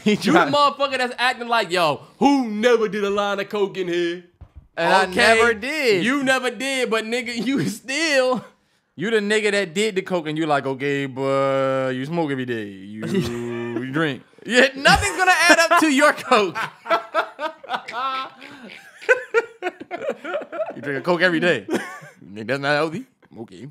You the motherfucker that's acting like, yo, who never did a line of coke in here? And okay, I never did. You never did, but nigga, you still. You the nigga that did the coke and you like, okay, but you smoke every day. You drink. Yeah, nothing's gonna add up to your coke. You drink a coke every day. That's not healthy. Okay.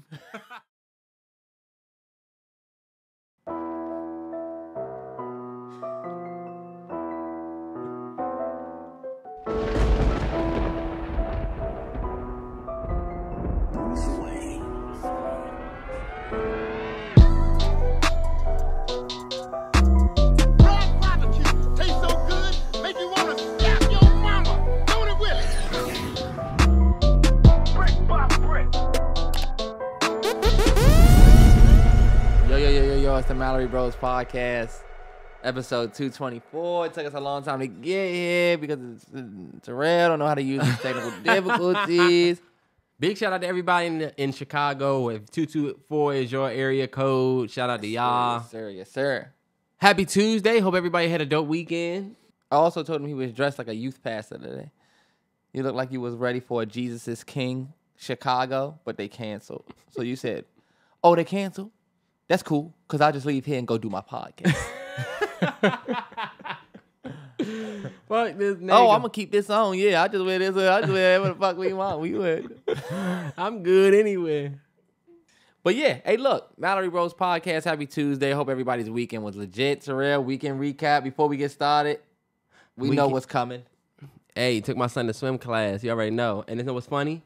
It's the MalloryBrosPodcast, episode 224. It took us a long time to get here because Terrell don't know how to use these technical difficulties. Big shout out to everybody in Chicago. If 224 is your area code, shout out to y'all. Yes, sir. Yes, sir. Happy Tuesday. Hope everybody had a dope weekend. I also told him he was dressed like a youth pastor today. You looked like you was ready for a Jesus is King Chicago, but they canceled. So you said, oh, they canceled? That's cool, because I'll just leave here and go do my podcast. Fuck this nigga. Oh, I'm going to keep this on. Yeah, I just wear this. I just wear whatever the fuck we want. We would. I'm good anyway. But yeah, hey, look, Mallory Bros Podcast, happy Tuesday. Hope everybody's weekend was legit. Terrell, weekend recap before we get started. We know what's coming. Hey, took my son to swim class. You already know. And you know what's funny?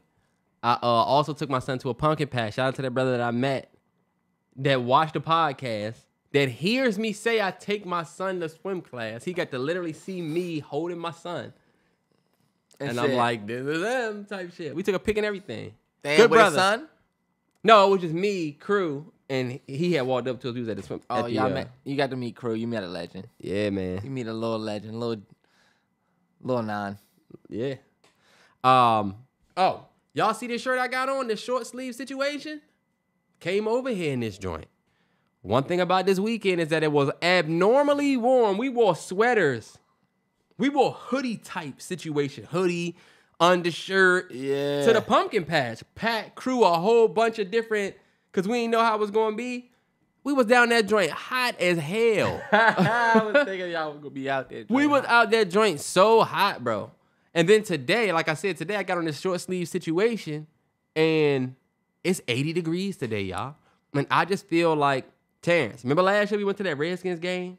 I also took my son to a pumpkin patch. Shout out to that brother that I met that watched the podcast, that hears me say I take my son to swim class. He got to literally see me holding my son. And I'm like, this is them type shit. We took a pic and everything. Damn, good brother. Son? No, it was just me, Crew, and he had walked up to us. We was at the swim. Oh, y'all met. You got to meet Crew. You met a legend. Yeah, man. You meet a little legend, little non. Yeah. Oh, y'all see this shirt I got on? This short sleeve situation? Came over here in this joint. One thing about this weekend is that it was abnormally warm. We wore sweaters. We wore hoodie type situation. Hoodie, undershirt. Yeah. To the pumpkin patch. Packed Crew, a whole bunch of different, because we didn't know how it was going to be. We was down that joint hot as hell. I was thinking y'all was going to be out there. We was out that joint so hot, bro. And then today, like I said, today I got on this short sleeve situation and it's 80 degrees today, y'all. And I just feel like, Terrance, remember last year we went to that Redskins game?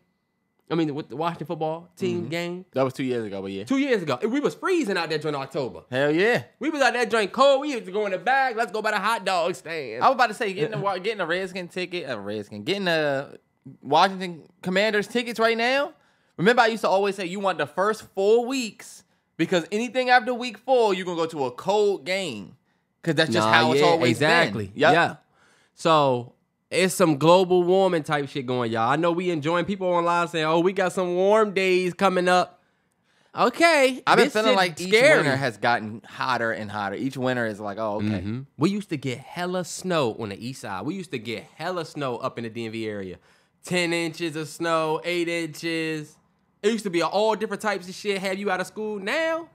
I mean, with the Washington football team game? That was 2 years ago, but yeah. 2 years ago. We was freezing out there during October. Hell yeah. We was out there joint cold. We used to go in the bag. Let's go by the hot dog stand. I was about to say, getting a Redskin ticket, getting a Washington Commanders tickets right now. Remember I used to always say you want the first 4 weeks because anything after week 4, you're going to go to a cold game. Because that's just how it's always been. Yep. Yeah. So it's some global warming type shit going, y'all. I know we enjoying people online saying, oh, we got some warm days coming up. Okay. I've been feeling like each winter has gotten hotter and hotter. Each winter is like, oh, okay. Mm-hmm. We used to get hella snow on the east side. We used to get hella snow up in the DMV area. 10 inches of snow, 8 inches. It used to be all different types of shit. Have you out of school now?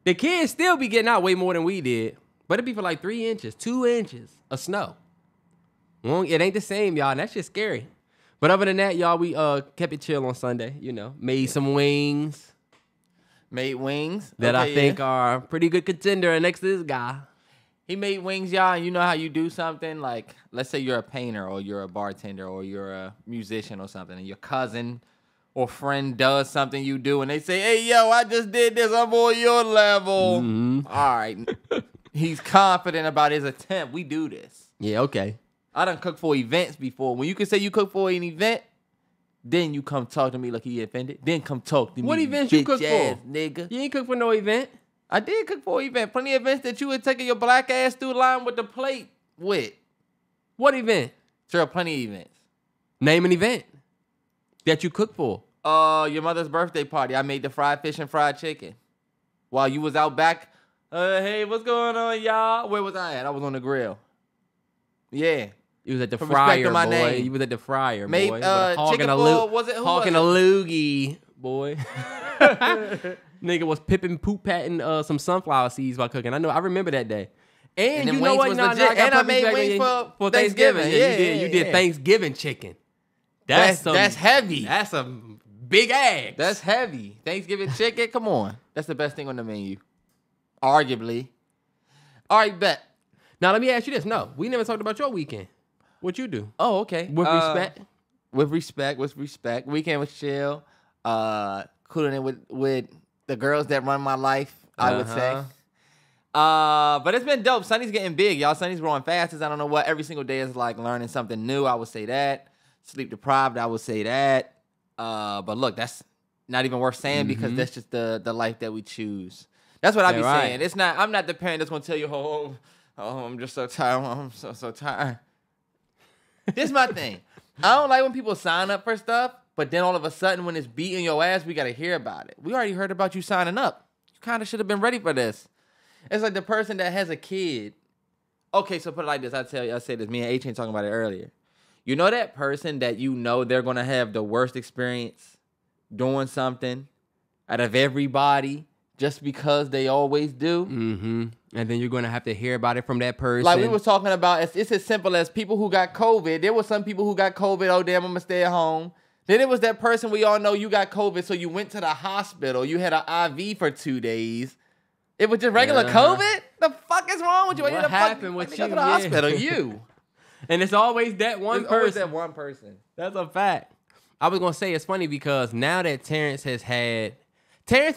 The kids still be getting out way more than we did. But it'd be for like 3 inches, 2 inches of snow. Well, it ain't the same, y'all. And that shit's scary. But other than that, y'all, we kept it chill on Sunday. You know, made some wings. Made wings? That I think are a pretty good contender next to this guy. He made wings, y'all. And you know how you do something? Like, let's say you're a painter or you're a bartender or you're a musician or something. And your cousin or friend does something you do. And they say, hey, yo, I just did this. I'm on your level. Mm-hmm. All right. He's confident about his attempt. We do this. Yeah, okay. I done cooked for events before. When you can say you cook for an event, then you come talk to me like he offended. Then come talk to me. What events you cook for? Nigga. You ain't cook for no event. I did cook for an event. Plenty of events that you would take your black ass through the line with the plate with. What event? Sure, plenty of events. Name an event that you cook for. Your mother's birthday party. I made the fried fish and fried chicken. While you was out back. Hey, what's going on, y'all? Where was I at? I was on the grill. Yeah. You was at the For fryer, respecting my boy. name. You was at the fryer, Made, boy. chicken for, was it? Who Hawking a was loogie, boy. Nigga was pipping, poop patting some sunflower seeds while cooking. I remember that day. And them you know wings what? was Nah, legit. I got And I purpose made back wings when for Thanksgiving. Thanksgiving. You did Thanksgiving chicken. That's heavy. That's a big ass. That's heavy. Thanksgiving chicken, come on. That's the best thing on the menu. Arguably. All right, bet. Now, let me ask you this. No, we never talked about your weekend. What you do? Oh, okay. With respect? With respect. Weekend was chill. Cooling it with the girls that run my life, I would say. But it's been dope. Sunny's getting big, y'all. Sunny's growing fast. I don't know what. Every single day is like learning something new. I would say that. Sleep deprived, I would say that. But look, that's not even worth saying because that's just the life that we choose. That's what I be saying. It's not. I'm not the parent that's gonna tell you, oh, I'm just so tired. I'm so tired. This is my thing. I don't like when people sign up for stuff, but then all of a sudden when it's beating your ass, we gotta hear about it. We already heard about you signing up. You kind of should have been ready for this. It's like the person that has a kid. Okay, so put it like this. I say this. Me and H ain't talking about it earlier. You know that person that you know they're gonna have the worst experience doing something out of everybody just because they always do? Mm-hmm. And then you're gonna have to hear about it from that person. Like we was talking about, it's as simple as people who got COVID. There was some people who got COVID. Oh, damn, I'm gonna stay at home. Then it was that person we all know you got COVID, so you went to the hospital. You had an IV for 2 days. It was just regular COVID? The fuck is wrong with you? What happened with you? Go to the hospital, you. And it's always that one It's person. always that one person. That's a fact. I was gonna say it's funny because now that Terrance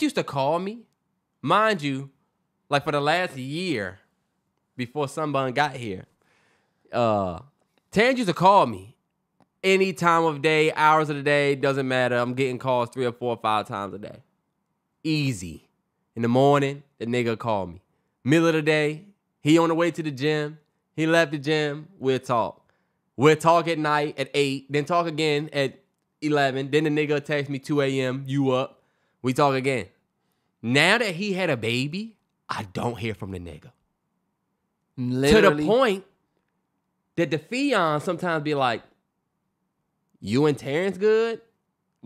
used to call me, mind you, like for the last year before Sunbun got here. Terrance used to call me any time of day, hours of the day, doesn't matter. I'm getting calls 3 or 4 or 5 times a day. Easy. In the morning, the nigga called me. Middle of the day, he on the way to the gym. He left the gym, we'll talk. We'll talk at night at 8, then talk again at 11. Then the nigga text me 2 a.m., you up. We talk again. Now that he had a baby, I don't hear from the nigga. Literally. To the point that the Fion sometimes be like, you and Terrance good?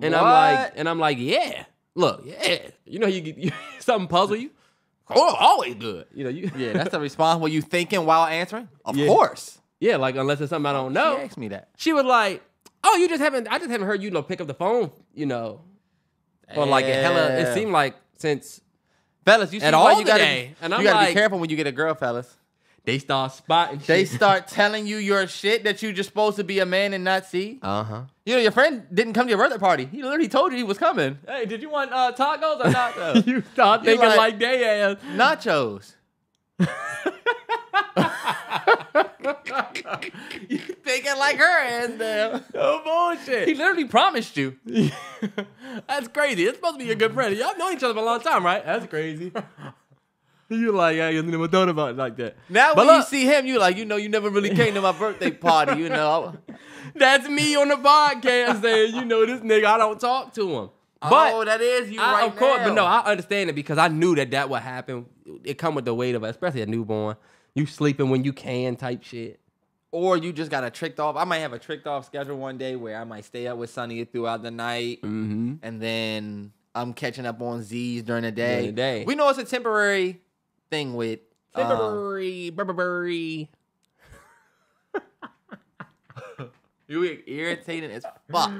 And What? I'm like, yeah. Look, yeah. You know you something puzzle you? Oh, always good. You know, you Yeah, that's the response. Were you thinking while answering? Of Yeah. course. Yeah, like unless it's something I don't know. She asked me that. She was like, oh, I just haven't heard you pick up the phone, Or like it seemed like since Fellas, you see at why all you gotta, today. And I'm you gotta like, be careful when you get a girl, fellas. they start spotting shit. They start telling you your shit that you just supposed to be a man and not see. Uh-huh. You know, your friend didn't come to your birthday party. He literally told you he was coming. Hey, did you want tacos or not? You start thinking like they ass. Nachos. You thinking like her ass now. No bullshit. He literally promised you. That's crazy. It's supposed to be your good friend. Y'all known each other for a long time, right? That's crazy. You like, I never thought about it like that. Now But when you look, see him, you like, you never really came to my birthday party, that's me on the podcast saying, this nigga, I don't talk to him. But that is you of course, but no, I understand it because I knew that would happen. It come with the weight of it, especially a newborn. You sleeping when you can type shit. Or you just got a tricked off. I might have a tricked off schedule one day where I might stay up with Sunny throughout the night. Mm-hmm. And then I'm catching up on Z's during the day. We know it's a temporary thing with Burberry. You irritating as fuck.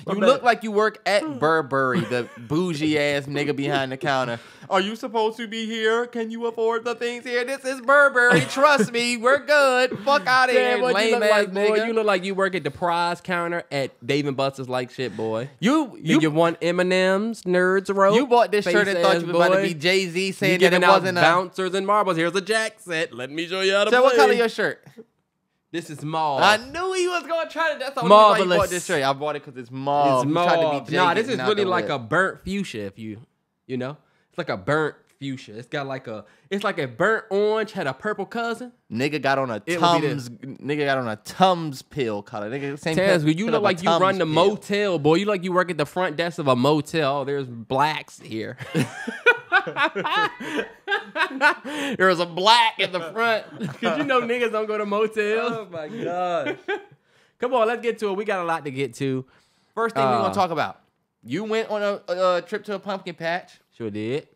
You look like you work at Burberry, the bougie ass nigga behind the counter. Are you supposed to be here? Can you afford the things here? This is Burberry. Trust me, we're good. Fuck out of here, lame ass like, boy, nigga. you look like you work at the prize counter at Dave & Buster's like shit, boy. You want M&M's, Nerds Row. You bought this shirt and thought you was about to be Jay-Z saying that it wasn't a bouncers and marbles. Here's a jack set. Let me show you how to play. So what color your shirt? This is mauve. I knew he was going to try to. That's the only reason why you bought this shirt. I bought it because it's mauve. It's mauve. Tried to be Nah, this is really like a burnt fuchsia. If you know, it's like a burnt fuchsia. It's got it's like a burnt orange had a purple cousin. Nigga got on a Tums. Nigga got on a Tums pill color. Nigga, same Taz, you look like you run the motel, boy. You like you work at the front desk of a motel. Oh, there's blacks here. There was a black at the front. Because you know niggas don't go to motels. Oh, my God. Come on, let's get to it. We got a lot to get to. First thing we want to talk about. You went on a trip to a pumpkin patch. Sure did.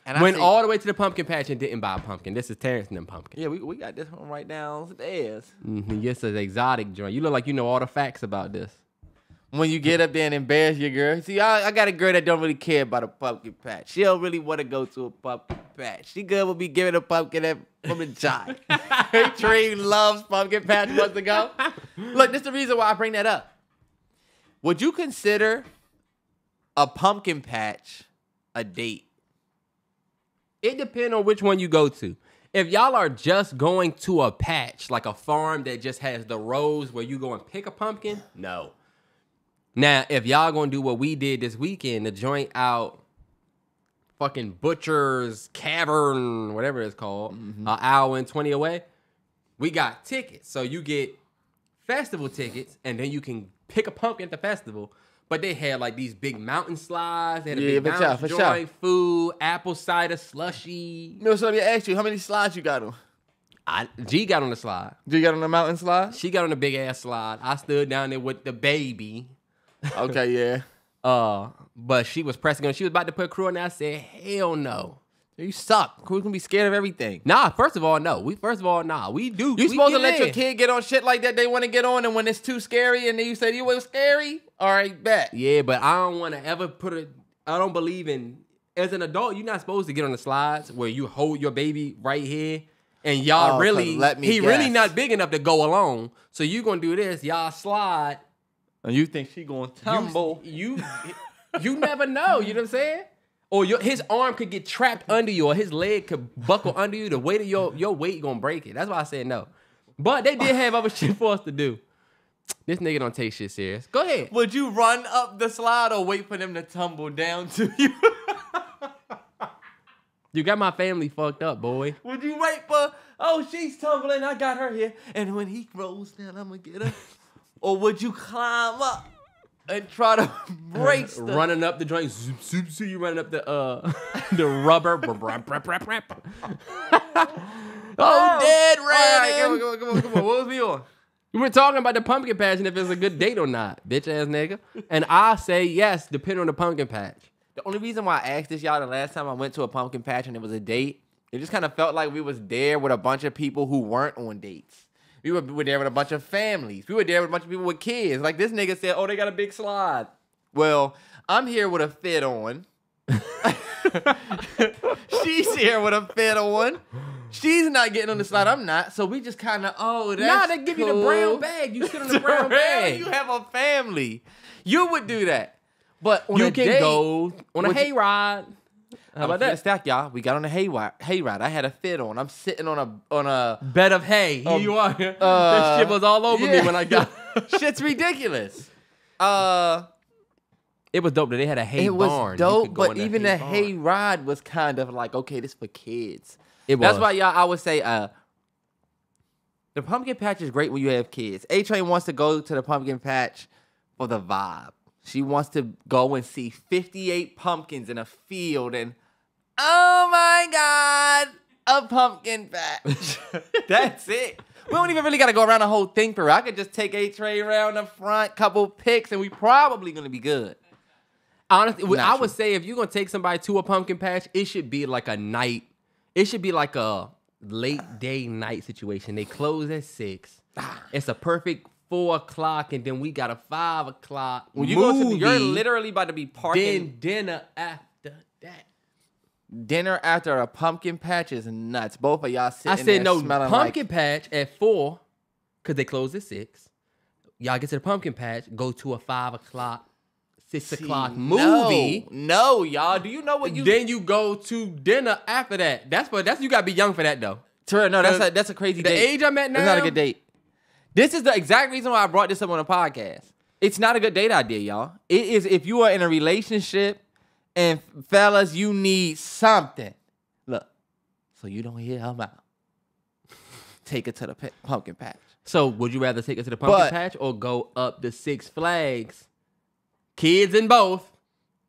And Went all the way to the pumpkin patch and didn't buy a pumpkin. This is Terrance and them pumpkin. Yeah, we got this one right downstairs. Mm-hmm. Yes, it's an exotic joint. You look like you know all the facts about this. When you get up there and embarrass your girl. See, I got a girl that don't really care about a pumpkin patch. She don't really want to go to a pumpkin patch. She good with me giving a pumpkin from the child. Trey loves pumpkin patch, wants to go. Look, this is the reason why I bring that up. Would you consider a pumpkin patch a date? It depends on which one you go to. If y'all are just going to a patch, like a farm that just has the rows where you go and pick a pumpkin, no. Now, if y'all gonna do what we did this weekend, the joint out fucking Butcher's Cavern, whatever it's called, an hour and 20 away, we got tickets. So you get festival tickets, and then you can pick a pumpkin at the festival. But they had like these big mountain slides. They had a big mountain joint, food, apple cider, slushy. No, so let me ask you, how many slides you got on? G got on the slide. G got on the mountain slide? She got on the big ass slide. I stood down there with the baby. Okay, yeah. But she was pressing on. She was about to put crew on there. I said, hell no. You suck. Crew's gonna be scared of everything. Nah, first of all, no. We do. You supposed to let your kid get on shit like that they want to get on, and when it's too scary, and then you say it was scary, all right, bet. Yeah, but I don't want to ever put it. I don't believe in. As an adult, you're not supposed to get on the slides where you hold your baby right here, and y'all really not big enough to go along. So you gonna do this, y'all slide, and you think she gonna tumble? You never know. You know what I'm saying? Or his arm could get trapped under you, or his leg could buckle under you. The weight of your weight gonna break it. That's why I said no. But they did have other shit for us to do. This nigga don't take shit serious. Go ahead. Would you run up the slide or wait for them to tumble down to you? You got my family fucked up, boy. Would you wait for, she's tumbling, I got her here, and when he rolls down, I'm gonna get her? Or would you climb up and try to brace them? Running up the joint, zoop, zoop, zoop, you running up the rubber. Dead red. All right, come on. What was we on? We were talking about the pumpkin patch and if it's a good date or not, bitch ass nigga. And I say yes, depending on the pumpkin patch. The only reason why I asked this, y'all, the last time I went to a pumpkin patch and it was a date, it just kind of felt like we was there with a bunch of people who weren't on dates. We were there with a bunch of families. We were there with a bunch of people with kids. Like this nigga said, they got a big slide. Well, I'm here with a fit on. She's here with a fit on. She's not getting on the slide. I'm not. So we just kind of, that's they give you the brown bag. You sit on the brown bag. You have a family. You would do that. But on you a can date, go on a hayride. How about that? Stack, y'all. We got on a hayride. I had a fit on. I'm sitting on a bed of hay. Here you are. That shit was all over me when I got. Shit's ridiculous. It was dope that they had a hay barn. It was dope, but even the hayride was kind of like, okay, this for kids. It was. That's why, y'all, I would say the pumpkin patch is great when you have kids. A-Train wants to go to the pumpkin patch for the vibe. She wants to go and see 58 pumpkins in a field and, oh my God, a pumpkin patch. That's it. We don't even really got to go around the whole thing for her. I could just take A-Train around the front, couple pics, and we probably going to be good. Honestly, I would say if you're going to take somebody to a pumpkin patch, it should be like a night. It should be like a late day night situation. They close at 6. It's a perfect 4 o'clock, and then we got a 5 o'clock when you movie, go to you're literally about to be parking. Then dinner after that. Dinner after a pumpkin patch is nuts. Both of y'all sitting I said there no smelling pumpkin patch at 4 because they close at 6. Y'all get to the pumpkin patch, go to a 5 o'clock, 6 o'clock movie. No, y'all. Do you know what you? Then you go to dinner after that. That's you gotta be young for that though. Terrell, no, that's a crazy date. The age I'm at now, that's not a good date. This is the exact reason why I brought this up on the podcast. It's not a good date idea, y'all. It is if you are in a relationship and fellas, you need something. Look, so you don't hear her mouth. Take her to the pumpkin patch. So would you rather take her to the pumpkin patch or go up the Six Flags? Kids in both.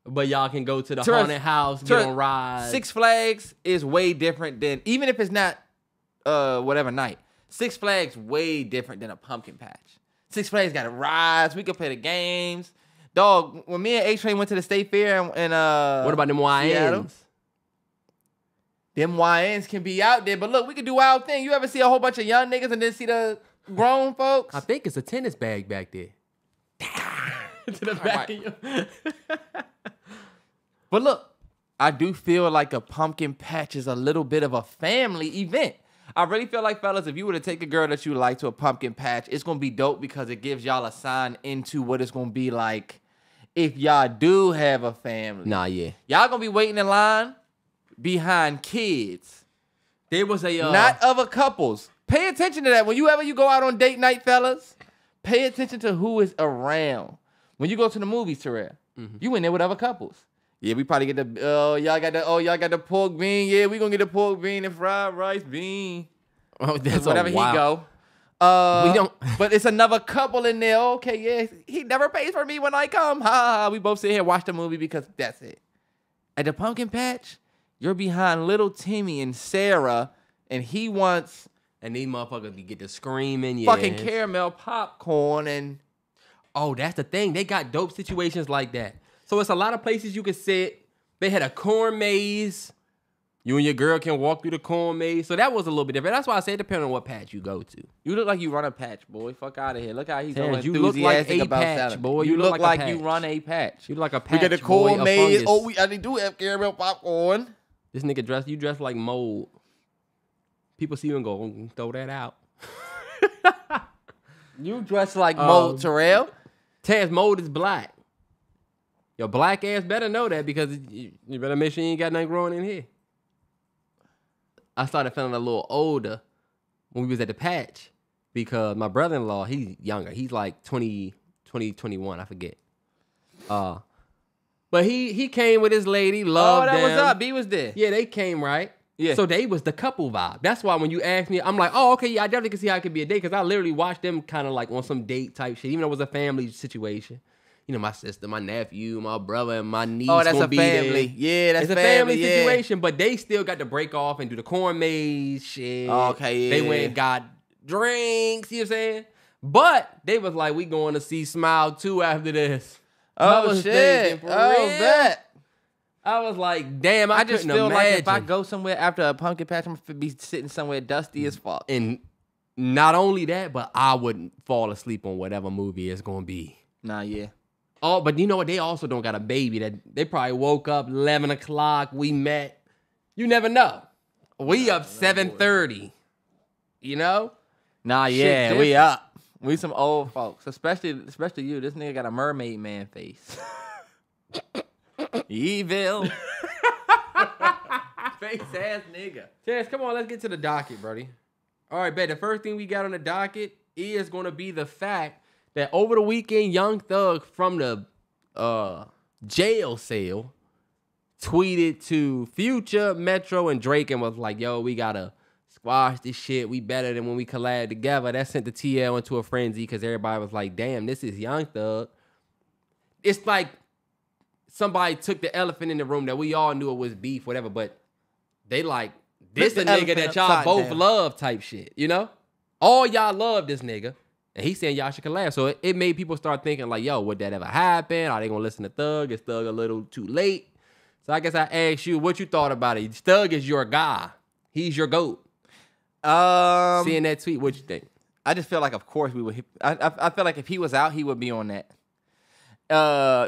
But y'all can go to the Terrance, haunted house, get on rides. Six Flags is way different than, even if it's not whatever night. Six Flags way different than a pumpkin patch. Six Flags got rides. We could play the games. Dog, when me and A-Train went to the State Fair and what about them YNs? Them YNs can be out there, but look, we can do wild things. You ever see a whole bunch of young niggas and then see the grown folks? I think it's a tennis bag back there. To the back of your... But look, I do feel like a pumpkin patch is a little bit of a family event. I really feel like, fellas, if you were to take a girl that you like to a pumpkin patch, it's going to be dope because it gives y'all a sign into what it's going to be like if y'all do have a family. Nah, yeah. Y'all going to be waiting in line behind kids. There was a... Not other couples. Pay attention to that. When you go out on date night, fellas, pay attention to who is around. When you go to the movies, Terrell, you in there with other couples. Yeah, we probably get the, y'all got the pork bean. Yeah, we gonna get the pork bean and fried rice bean. Oh, that's whatever he go. We don't. But it's another couple in there. Okay, yeah, he never pays for me when I come. Ha ha. We both sit here and watch the movie because that's it. At the pumpkin patch, you're behind little Timmy and Sarah, and he wants. And these motherfuckers get to screaming, yeah. Fucking caramel popcorn and. Oh, that's the thing. They got dope situations like that. So it's a lot of places you can sit. They had a corn maze. You and your girl can walk through the corn maze. So that was a little bit different. That's why I say it depends on what patch you go to. You look like you run a patch, boy. Fuck out of here. Look how he's so Terrance, enthusiastic you look like a about patch, salad. boy. You look like a you run a patch. You look like a patch, we got the corn boy, maze. Oh, I do have caramel popcorn. This nigga you dress like mold. People see you and go, throw that out. You dress like mold, Terrell. Terrance, mold is black. Your black ass better know that because you better make sure you ain't got nothing growing in here. I started feeling a little older when we was at the patch because my brother-in-law, he's younger. He's like 21, I forget. But he came with his lady, loved them. Oh, that was up. B was there. Yeah, they came, right? Yeah. So they was the couple vibe. That's why when you asked me, I'm like, oh, okay, yeah, I definitely can see how it could be a date because I literally watched them kind of like on some date type shit, even though it was a family situation. You know, my sister, my nephew, my brother, and my niece. Oh, that's a be family. There. Yeah, that's it's a family situation, but they still got to break off and do the corn maze shit. Oh, okay, yeah. They went and got drinks, you know what I'm saying? But they was like, we going to see Smile 2 after this. Oh, shit. Bet. I was like, damn, I just feel like if I go somewhere after a pumpkin patch, I'm going to be sitting somewhere dusty as fuck. And not only that, but I wouldn't fall asleep on whatever movie it's going to be. Nah, yeah. Oh, but you know what? They also don't got a baby. That they probably woke up 11 o'clock. We met. You never know. We up 7:30. You know? Nah, yeah, we up. We some old folks, especially you. This nigga got a mermaid man face. Evil. Face ass nigga. Terrance, come on, let's get to the docket, buddy. All right, bet. The first thing we got on the docket is going to be the fact that over the weekend, Young Thug from the jail cell tweeted to Future, Metro, and Drake and was like, yo, we got to squash this shit. We better than when we collab together. That sent the TL into a frenzy because everybody was like, damn, this is Young Thug. It's like somebody took the elephant in the room that we all knew it was beef, whatever, but they like, this the nigga that y'all both love type shit, you know? All y'all love this nigga. And he's saying y'all should collab. So it made people start thinking like, yo, would that ever happen? Are they going to listen to Thug? Is Thug a little too late? So I guess I asked you what you thought about it. Thug is your guy. He's your GOAT. Seeing that tweet, what you think? I just feel like, of course, we would. I feel like if he was out, he would be on that.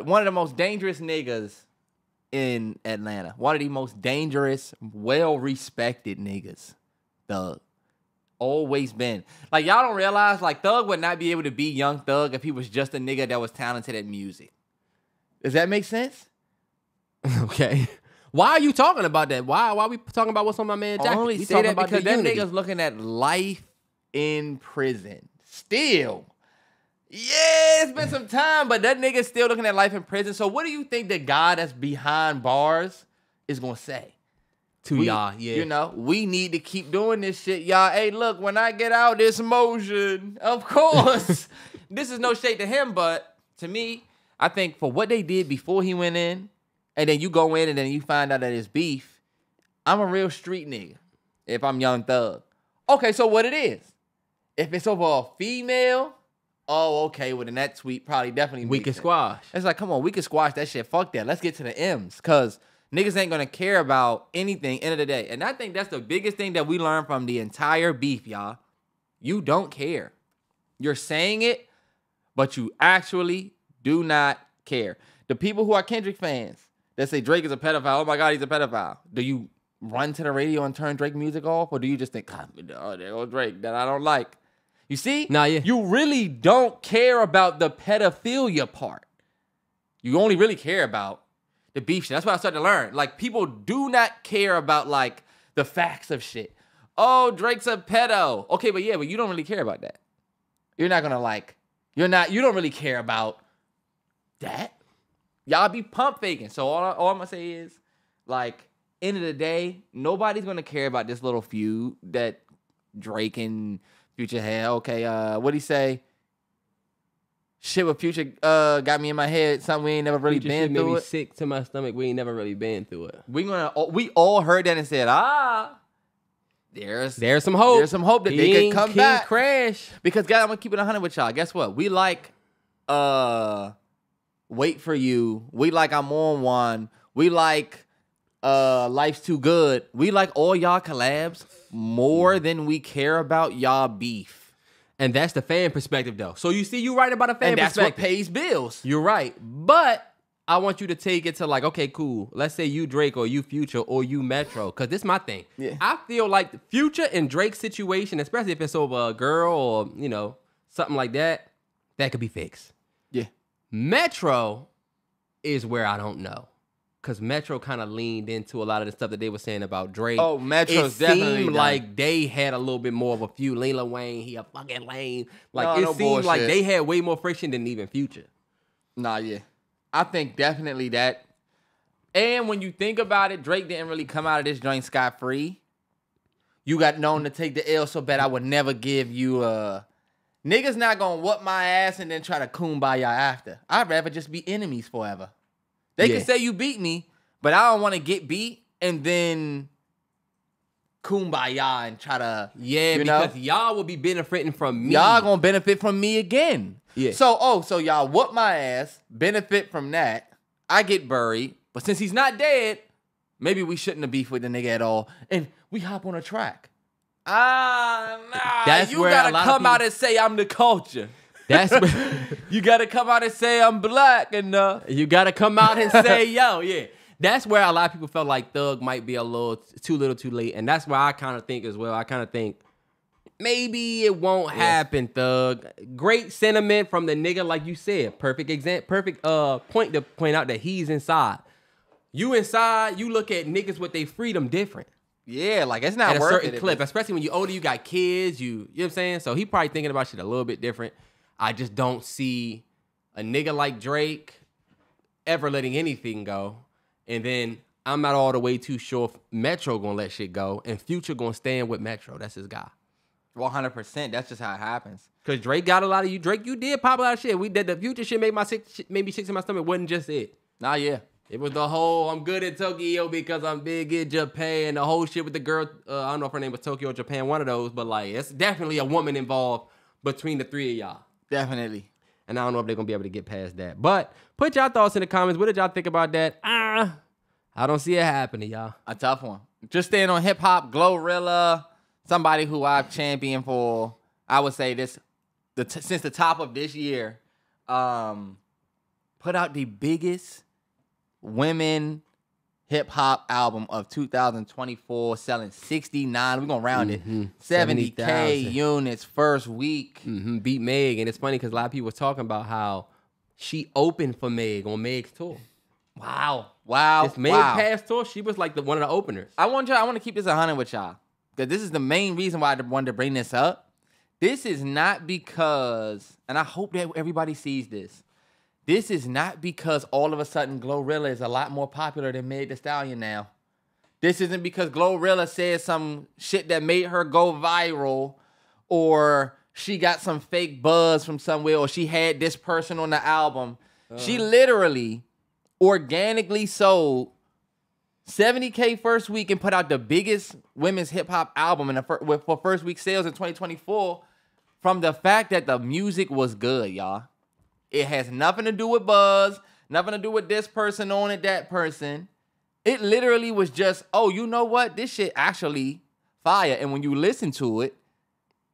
One of the most dangerous niggas in Atlanta. One of the most dangerous, well-respected niggas. Thug. Always been. Like, y'all don't realize, like, Thug would not be able to be Young Thug if he was just a nigga that was talented at music. Does that make sense? Okay. Why are you talking about that? Why are we talking about what's on my man Jack? I only say that because that nigga's looking at life in prison. Still. Yeah, it's been some time, but that nigga's still looking at life in prison. So what do you think the guy that's behind bars is going to say? To y'all, yeah. You know, we need to keep doing this shit, y'all. Hey, look, when I get out this motion, of course, this is no shade to him, but to me, I think for what they did before he went in and then you go in and then you find out that it's beef, I'm a real street nigga if I'm Young Thug. Okay, so what it is. If it's over a female, oh, okay, well, then that tweet probably definitely We can squash. It's like, come on, we can squash that shit. Fuck that. Let's get to the M's, because niggas ain't going to care about anything end of the day. And I think that's the biggest thing that we learned from the entire beef, y'all. You don't care. You're saying it, but you actually do not care. The people who are Kendrick fans that say Drake is a pedophile, oh my God, he's a pedophile. Do you run to the radio and turn Drake music off? Or do you just think, oh, there goes Drake that I don't like? You see? Nah, yeah. You really don't care about the pedophilia part. You only really care about the beef shit. That's what I started to learn. Like, people do not care about, like, the facts of shit. Oh, Drake's a pedo. Okay, but you don't really care about that. You're not gonna, like, you don't really care about that. Y'all be pump faking. So all I'm gonna say is, like, end of the day, nobody's gonna care about this little feud that Drake and Future had. Okay, what'd he say? Shit with Future got me in my head. Something we ain't never really Future been shit made through me it. sick to my stomach. We ain't never really been through it. We all heard that and said, there's some hope. There's some hope that they could come back. Crash. Because guys, I'm gonna keep it 100 with y'all. Guess what? We like Wait For You. We like I'm On One. We like Life's Too Good. We like all y'all collabs more than we care about y'all beef. And that's the fan perspective, though. So you see, you're right about a fan And that's what perspective. pays bills. You're right. But I want you to take it to like, okay, cool. Let's say you Drake or you Future or you Metro. Because this is my thing. Yeah. I feel like the Future and Drake's situation, especially if it's over a girl or, you know, something like that, that could be fixed. Yeah. Metro is where I don't know. Because Metro kind of leaned into a lot of the stuff that they were saying about Drake. Oh, Metro's definitely It seemed done. like they had a little bit more of a feud. Lil Wayne, he a fucking lame. Like, No, it no seemed like bullshit. they had way more friction than even Future. Nah, yeah. I think definitely that. And when you think about it, Drake didn't really come out of this joint scot-free. You got known to take the L so bad I would never give you a... Niggas not gonna whoop my ass and then try to kumbaya after. I'd rather just be enemies forever. They can say you beat me, but I don't want to get beat and then kumbaya and try to... Yeah, because y'all will be benefiting from me. Y'all gonna benefit from me again. Yeah. So y'all whoop my ass, benefit from that. I get buried, but since he's not dead, maybe we shouldn't have beef with the nigga at all. And we hop on a track. Nah. That's you where gotta a lot of come out people- and say I'm the culture. That's where... You gotta come out and say I'm black enough. You gotta come out and say, yo, yeah. That's where a lot of people felt like Thug might be a little too little too late. And that's where I kind of think as well. I kind of think maybe it won't happen, Thug. Great sentiment from the nigga, like you said. Perfect point to point out that he's inside. You inside, you look at niggas with their freedom different. Yeah, like it's not At a worth certain it. clip, especially when you're older, you got kids, you know what I'm saying? So he probably thinking about shit a little bit different. I just don't see a nigga like Drake ever letting anything go. And then I'm not all the way too sure if Metro gonna let shit go and Future gonna stand with Metro. That's his guy. 100%. That's just how it happens. Cause Drake got a lot of you. Drake, you did pop a lot of shit. We did the Future shit made me sick in my stomach. Wasn't just it. Nah, yeah. It was the whole I'm good at Tokyo because I'm big in Japan. The whole shit with the girl. I don't know if her name was Tokyo or Japan. One of those, but like it's definitely a woman involved between the three of y'all. Definitely. And I don't know if they're gonna be able to get past that. But put y'all thoughts in the comments. What did y'all think about that? I don't see it happening, y'all. A tough one. Just staying on hip hop, Glorilla, somebody who I've championed for, I would say since the top of this year, put out the biggest women hip hop album of 2024, selling 69. We're gonna round it. 70K 70,000 units first week. Beat Meg, and it's funny because a lot of people were talking about how she opened for Meg on Meg's tour. Wow. This Meg past tour, she was like one of the openers. I want to keep this 100 with y'all. Because this is the main reason why I wanted to bring this up. This is not because, and I hope that everybody sees this. This is not because all of a sudden Glorilla is a lot more popular than Meg Thee Stallion now. This isn't because Glorilla said some shit that made her go viral, or she got some fake buzz from somewhere, or she had this person on the album. She literally organically sold 70K first week and put out the biggest women's hip hop album for first week sales in 2024 from the fact that the music was good, y'all. It has nothing to do with buzz, nothing to do with this person on it, that person. It literally was just, oh, you know what? This shit actually fire. And when you listen to it,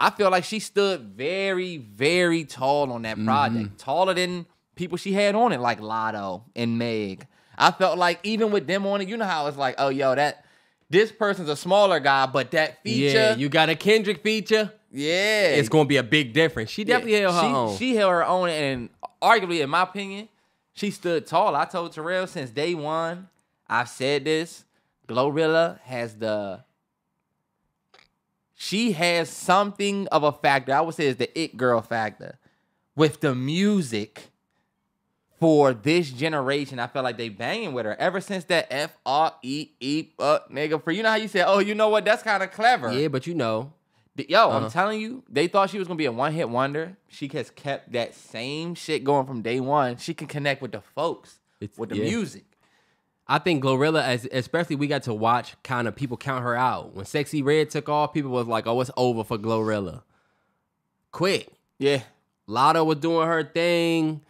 I feel like she stood very, very tall on that project. Taller than people she had on it, like Lotto and Meg. I felt like even with them on it, you know how it's like, oh, yo, this person's a smaller guy, but that feature. Yeah, you got a Kendrick feature. Yeah. It's going to be a big difference. She definitely held her own. She held her own, and arguably, in my opinion, she stood tall. I told Terrell since day one, I've said this, Glorilla she has something of a factor. I would say it's the it girl factor with the music for this generation. I feel like they banging with her ever since that F-R-E-E nigga. For you know how you said, oh, you know what? That's kind of clever. Yeah, but you know. Yo, I'm telling you, they thought she was going to be a one-hit wonder. She has kept that same shit going from day one. She can connect with the folks, with the music. I think Glorilla, especially we got to watch kind of people count her out. When Sexy Red took off, people was like, oh, it's over for Glorilla. Quick. Yeah. Lotto was doing her thing.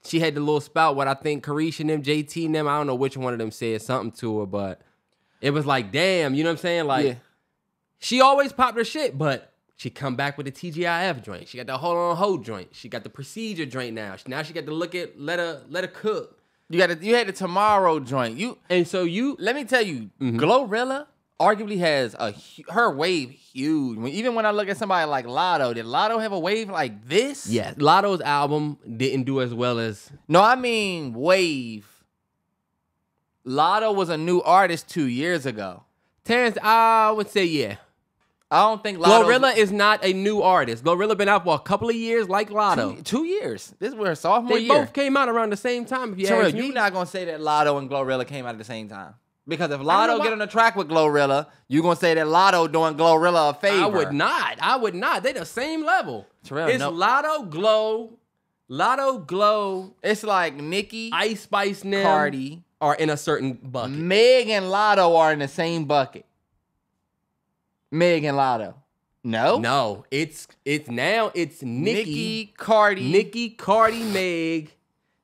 She had the little spout, what I think Carisha and them, JT and them, I don't know which one of them said something to her, but it was like, damn, you know what I'm saying? Like, she always popped her shit, but she come back with the TGIF joint. She got the Hold On Hold joint. She got the Procedure joint now. Now she got to let her cook. You had the Tomorrow joint. Let me tell you, Glorilla arguably has her wave huge. Even when I look at somebody like Lotto, did Lotto have a wave like this? Yeah, Lotto's album didn't do as well as... No, I mean wave. Lotto was a new artist 2 years ago. Terrance, I would say yeah. I don't think Glorilla is not a new artist. Glorilla been out for a couple of years like Lotto. 2 years. This is her sophomore year. They both came out around the same time, if you ask me. You're not going to say that Lotto and Glorilla came out at the same time. Because if Lotto get on the track with Glorilla, you're going to say that Lotto doing Glorilla a favor. I would not. They the same level. Terrell, it's Lotto Glow. It's like Nicki, Ice Spice, and Cardi are in a certain bucket. Meg and Lotto are in the same bucket. Meg and Lotto. No, it's Nicki, Cardi, Meg,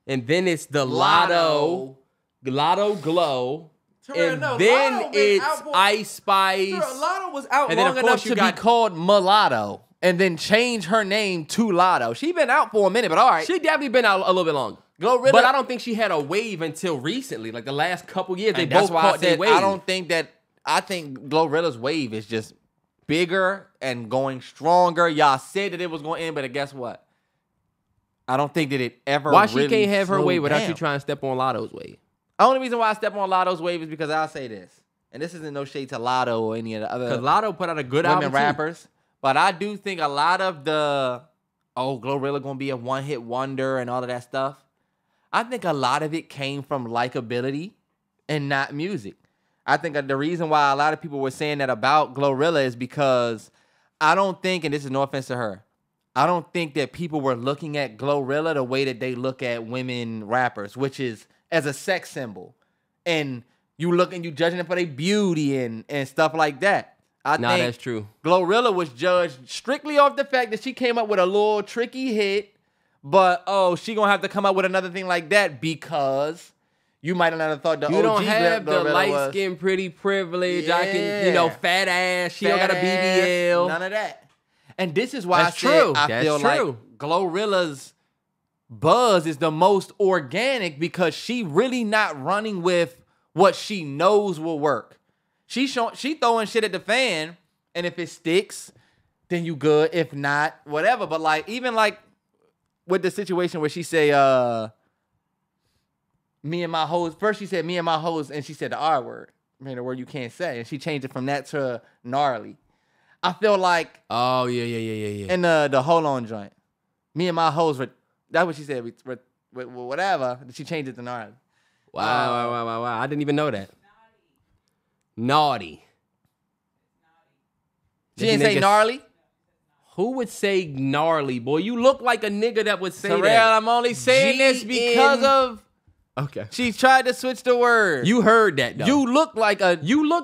and then it's the Lotto Glow. Terrell, and then it's Ice Spice. Terrell, Lotto was out long enough to be called Mulatto and then change her name to Lotto. She been out for a minute, but all right. She definitely been out a little bit longer. Glorilla, but I don't think she had a wave until recently. Like the last couple years, they both caught their wave. I think Glorilla's wave is just bigger and going stronger. Y'all said that it was going to end, but guess what? I don't think that it ever Why really she can't have her wave without down. you trying to step on Lotto's wave? The only reason why I step on Lotto's wave is because I'll say this, and this isn't no shade to Lotto or any of the other because Lotto put out a good women album rappers, too. But I do think a lot of the Glorilla gonna be a one-hit wonder and all of that stuff. I think a lot of it came from likability and not music. I think the reason why a lot of people were saying that about Glorilla is because I don't think, and this is no offense to her, I don't think that people were looking at Glorilla the way that they look at women rappers, which is as a sex symbol. And you judging them for their beauty and stuff like that. I think that's true. Glorilla was judged strictly off the fact that she came up with a little tricky hit, but she gonna have to come up with another thing like that because you might not have thought the you OG don't have the Glorilla light skin, pretty privilege. Yeah. I can, fat ass. She don't got a BBL. None of that. And this is why I feel like Glorilla's buzz is the most organic because she really not running with what she knows will work. She throwing shit at the fan, and if it sticks, then you good. If not, whatever. But even with the situation where she say, me and my hoes. First she said me and my hoes, and she said the R word. I mean, the word you can't say. And she changed it from that to gnarly. I feel like... Oh, yeah. And the hold on joint. Me and my hoes were... That's what she said. Whatever. She changed it to gnarly. Wow. I didn't even know that. Naughty. She didn't say gnarly? Who would say gnarly, boy? You look like a nigga that would say Terrell, that. I'm only saying this because of Okay. She tried to switch the word. You heard that, though. You look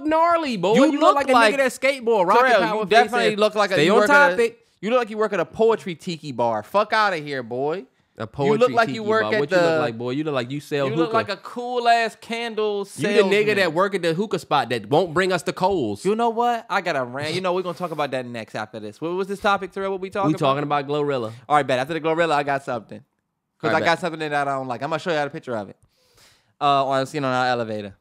gnarly, boy. You You look look like a like nigga that skateboard. Rocket Terrell, power you face definitely and look like stay you on work topic. You look like you work at a poetry tiki bar. Fuck out of here, boy. A poetry you look like tiki you work bar. at What the. you look like, boy? You look like you sell You hookah. look like a cool ass candle You salesman. the nigga that work at the hookah spot that won't bring us the coals. You know what? I got a rant. You know we're gonna talk about that next after this. What was this topic, Terrell? What we talking? We talking about Glorilla. All right, bet. After the Glorilla, I got something. Because All right, I got something that I don't like. I'm gonna show you a picture of it. Or I'm seeing on our elevator.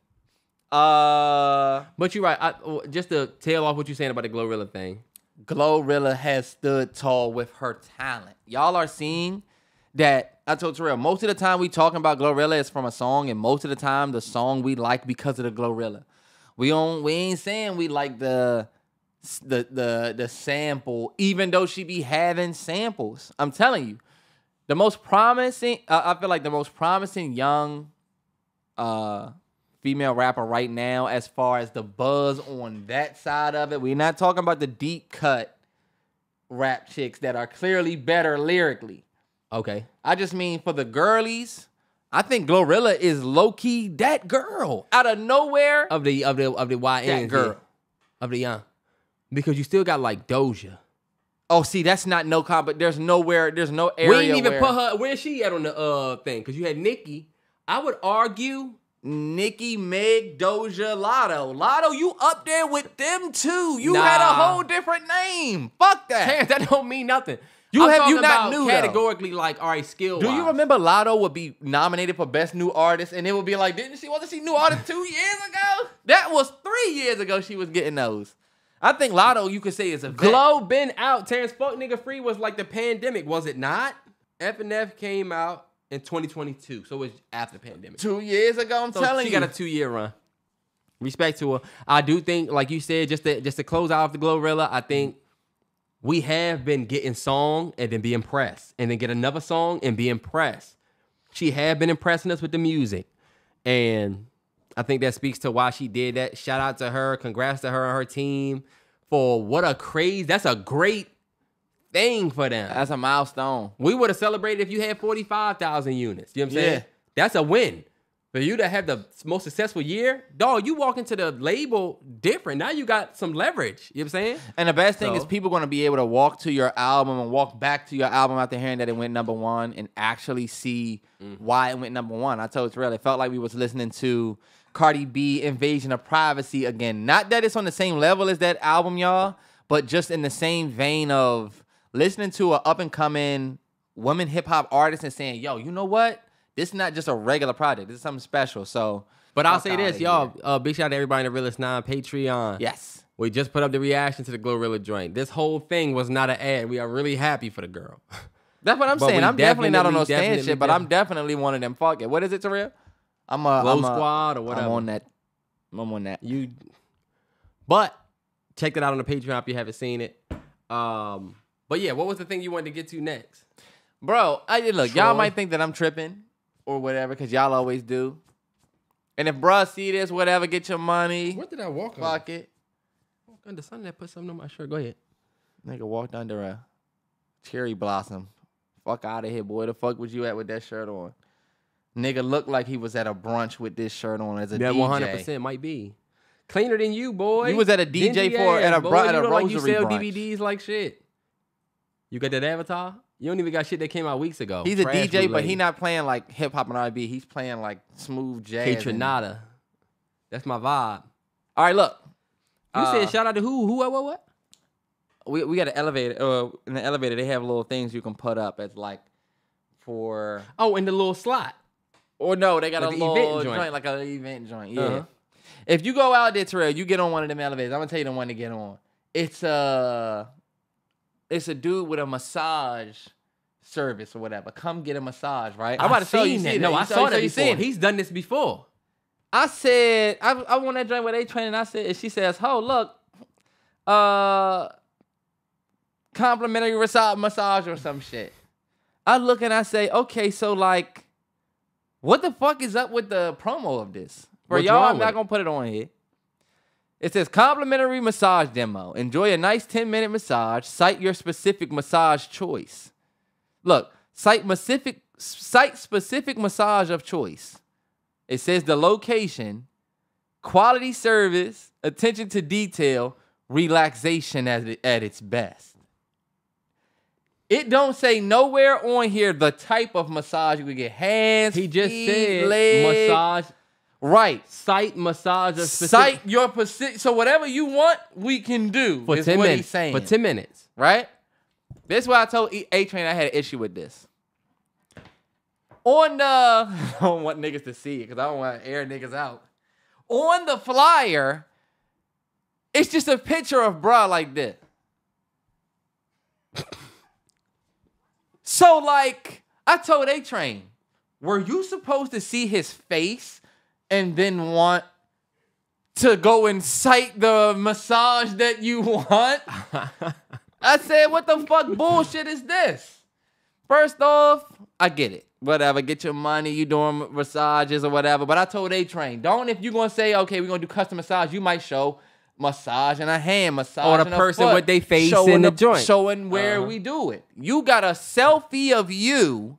But you're right. Just to tail off what you're saying about the Glorilla thing. Glorilla has stood tall with her talent. Y'all are seeing that. I told Terrell, most of the time we talking about Glorilla is from a song, and most of the time the song we like because of the Glorilla. We ain't saying we like the sample, even though she be having samples. I'm telling you, the most promising. I feel like the most promising young female rapper right now, as far as the buzz on that side of it. We're not talking about the deep cut rap chicks that are clearly better lyrically. Okay. I just mean for the girlies, I think Glorilla is low key that girl out of nowhere. Of the YN, that girl of the young, because you still got like Doja. Oh, see, that's not no but there's no area. We ain't even put her. Where's she at on the thing? Because you had Nicki. I would argue Nicki, Meg, Doja, Lotto. Lotto, you up there with them too. You Nah. had a whole different name. Fuck that. Damn, that don't mean nothing. You I'm have talking you not about knew categorically like, all right, skill. Do you remember Lotto would be nominated for Best New Artist, and it would be like, wasn't she New Artist 2 years ago? That was 3 years ago she was getting those. I think Lotto, you could say, is a vet. Glow been out. Terrence Fuck Nigga Free was like the pandemic, was it not? F&F came out in 2022, so it was after the pandemic. 2 years ago, I'm telling you. She got a 2-year run. Respect to her. I do think, like you said, just to close out the Glorilla, I think we have been getting song and then be impressed, and then get another song and be impressed. She have been impressing us with the music, and I think that speaks to why she did that. Shout out to her. Congrats to her and her team for that's a great thing for them. That's a milestone. We would have celebrated if you had 45,000 units. You know what I'm saying? Yeah. That's a win. For you to have the most successful year, dog, you walk into the label different. Now you got some leverage. You know what I'm saying? And the best thing is people going to be able to walk to your album and walk back to your album after hearing that it went #1 and actually see why it went #1. I told Terrell, it felt like we was listening to Cardi B, Invasion of Privacy again. Not that it's on the same level as that album, y'all, but just in the same vein of listening to an up-and-coming woman hip-hop artist and saying, yo, you know what? This is not just a regular project. This is something special. So, but I'll say this, y'all. Big shout out to everybody in the Realest 9 Patreon. Yes. We just put up the reaction to the Glorilla joint. This whole thing was not an ad. We are really happy for the girl. That's what I'm saying. I'm definitely not on no stand shit, but I'm definitely one of them. Fuck it. What is it, Terrell? Squad or whatever. I'm on that. But check that out on the Patreon if you haven't seen it. But yeah, what was the thing you wanted to get to next? Bro, y'all might think that I'm tripping or whatever, because y'all always do. And if bruh see this, whatever, get your money. What did I walk on? Fuck it. Walk under something that put something on my shirt. Go ahead. Nigga walked under a cherry blossom. Fuck out of here, boy. The fuck was you at with that shirt on? Nigga looked like he was at a brunch with this shirt on as a DJ. 100% might be. Cleaner than you, boy. You was at a DJ at a rosary like you sell brunch. DVDs like shit. You got that avatar? You don't even got shit that came out weeks ago. He's a DJ, but he not playing like hip hop and R&B. He's playing like smooth jazz. Hey, Trinata. That's my vibe. All right, look. You said shout out to who? What? We got an elevator. In the elevator, they have little things you can put up as like for. Oh, in the little slot. Or no, they got like a little joint, like an event joint. Yeah. Uh-huh. If you go out there, Terrell, you get on one of them elevators. I'm gonna tell you the one to get on. It's a dude with a massage service or whatever. Come get a massage, right? I'm about to show you that. No, I saw that before. He's done this before. I said, I want that joint where they training. I said, and she says, "Oh, look, complimentary massage or some shit." I look and I say, okay, so like, what the fuck is up with the promo of this? For y'all, I'm not gonna put it on here. It says complimentary massage demo. Enjoy a nice 10-minute massage. Cite your specific massage choice. Look, site specific massage of choice. It says the location, quality service, attention to detail, relaxation at its best. It don't say nowhere on here the type of massage you could get. Hands, He just feet, said legs. massage. Right. Site massage. Cite your position. So whatever you want, we can do. For is 10 what minutes. he's saying. For 10 minutes. Right? This is why I told A-Train I had an issue with this. On the... I don't want niggas to see it because I don't want to air niggas out. On the flyer, it's just a picture of bruh like this. So, like, I told A-Train, were you supposed to see his face and then want to go and cite the massage that you want? I said, what the fuck bullshit is this? First off, I get it. Whatever, get your money, you doing massages or whatever. But I told A-Train, don't, if you're going to say, okay, we're going to do custom massage, you might show massage and a hand, massage Or and the a person foot, with their face showing in the joint. Showing where we do it. You got a selfie of you.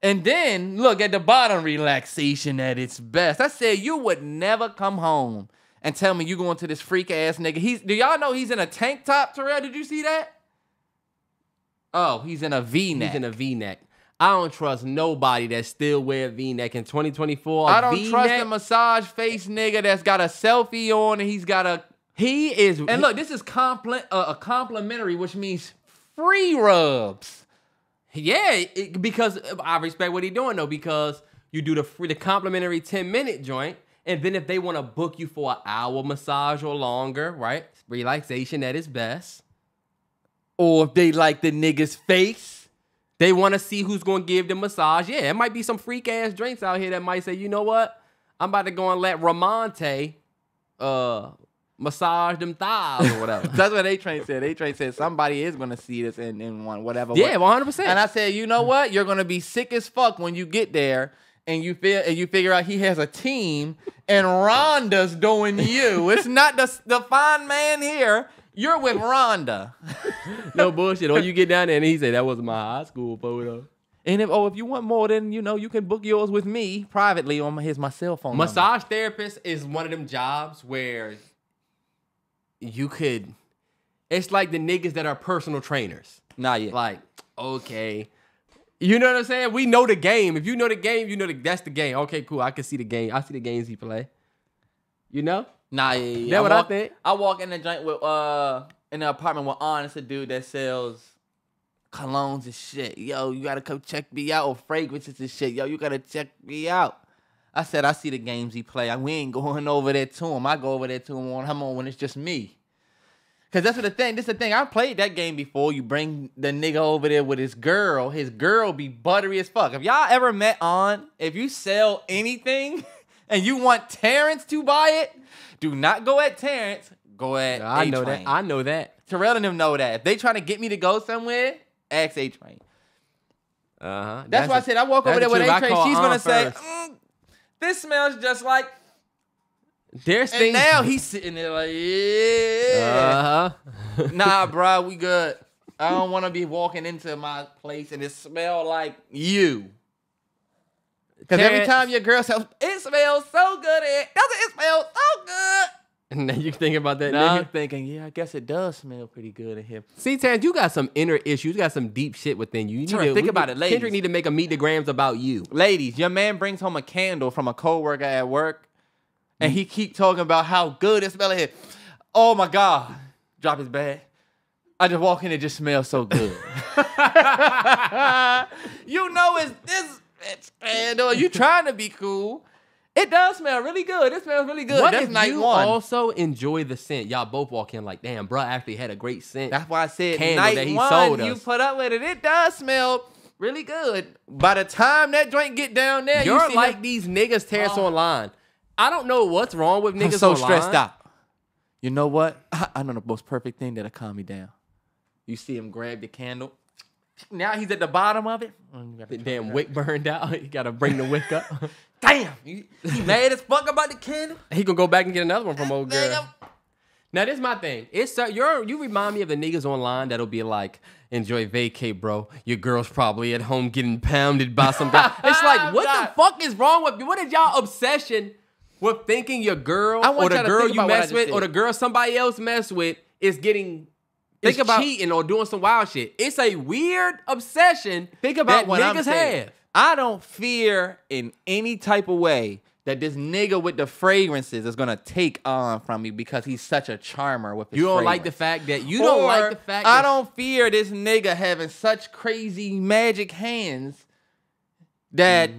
And then, look, at the bottom, relaxation at its best. I said, you would never come home and tell me you going to this freak-ass nigga. Do y'all know he's in a tank top, Terrell? Did you see that? Oh, he's in a V-neck. He's in a V-neck. I don't trust nobody that still wear a V-neck in 2024. I don't V-neck, trust a massage face nigga that's got a selfie on and he's got a... He is... And look, this is a complimentary, which means free rubs. Yeah, because I respect what he's doing, though, because you do the complimentary 10-minute joint, and then if they want to book you for an hour massage or longer, right? Relaxation at its best. Or if they like the nigga's face. They want to see who's going to give them massage. Yeah, it might be some freak-ass drinks out here that might say, you know what? I'm about to go and let Ramonte massage them thighs or whatever. That's what A-Train said. A-Train said somebody is going to see this and want whatever. Yeah, 100%. And I said, you know what? You're going to be sick as fuck when you get there and you figure out he has a team and Rhonda's doing you. It's not the fine man here. You're with Rhonda. No bullshit. Or you get down there and he said, that was my high school photo. And if you want more, then, you can book yours with me privately on my cell phone Massage therapist is one of them jobs where you could, it's like the niggas that are personal trainers. Not yet. Like, okay. You know what I'm saying? We know the game. If you know the game, you know that's the game. Okay, cool. I can see the game. I see the games he play. You know? Nah, yeah. That's what I think. I walk in the joint with in the apartment with Honest, a dude that sells colognes and shit. Yo, you gotta come check me out, or fragrances and shit. Yo, you gotta check me out. I said, I see the games he play. We ain't going over there to him. I go over there to him when it's just me. Cause that's what the thing. This is the thing. I played that game before. You bring the nigga over there with his girl be buttery as fuck. If y'all ever met if you sell anything and you want Terrance to buy it, do not go at Terrance. Go at I A-Train. know that. I know that. Terrell and them know that. If they trying to get me to go somewhere, ask A-Train. Uh-huh. That's why I said I walk over there with A-Train. She's going to say, this smells just like... There's and things... now he's sitting there like, yeah. Uh-huh. Nah, bro, we good. I don't want to be walking into my place and it smell like you. Because every time your girl says, it smells so good. It smells so good. And then you think about that, Now nigga? I'm thinking, yeah, I guess it does smell pretty good in here. See, Terrance, you got some inner issues. You got some deep shit within you. Think about it, ladies. Kendrick need to make a Meet the Grams about you. Ladies, your man brings home a candle from a coworker at work, and he keep talking about how good it smells in here. Oh, my God. Drop his bag. I just walk in, it just smells so good. You know it's this bitch, man. You trying to be cool. It does smell really good. It smells really good. What That's if night you one. also enjoy the scent? Y'all both walk in like, damn, bro actually had a great scent. That's why I said Candle night that he one, sold you us. put up with it. It does smell really good. By the time that joint get down there, You're you see like him- these niggas Terrance online. I don't know what's wrong with niggas I'm so online. stressed out. You know what? I know the most perfect thing that'll calm me down. You see him grab the candle. Now he's at the bottom of it. The damn wick burned out. You gotta bring the wick up. Damn, he mad as fuck about the candle. He gonna go back and get another one from old girl. Damn. Now, this is my thing. You remind me of the niggas online that'll be like, enjoy vacay, bro. Your girl's probably at home getting pounded by some guy. It's like, what the fuck is wrong with you? What is y'all obsession with thinking your girl or the girl you mess with or the girl somebody else mess with is getting cheating or doing some wild shit? It's a weird obsession that niggas have. I don't fear in any type of way that this nigga with the fragrances is gonna take on from me because he's such a charmer with his You don't fragrance. like the fact that I don't fear this nigga having such crazy magic hands that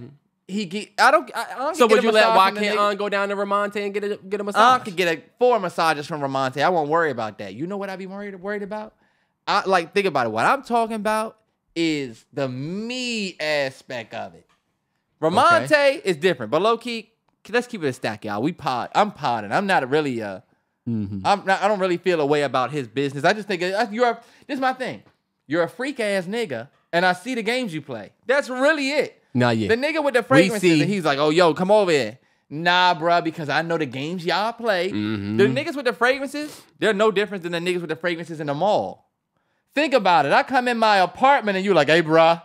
he get. I don't. So would you let Joaquin go down to Ramonte and get a massage? I could get 4 massages from Ramonte. I won't worry about that. You know what I'd be worried about? Think about it. What I'm talking about is the me aspect of it. Ramonte is different, but low key. Let's keep it a stack, y'all. I'm podding. I'm not really I don't really feel a way about his business. I just think this is my thing. You're a freak ass nigga, and I see the games you play. That's really it. Nah, yeah. The nigga with the fragrances, and he's like, oh, yo, come over here. Nah, bruh, because I know the games y'all play. The niggas with the fragrances, they're no different than the niggas with the fragrances in the mall. Think about it. I come in my apartment, and you like, hey, bruh,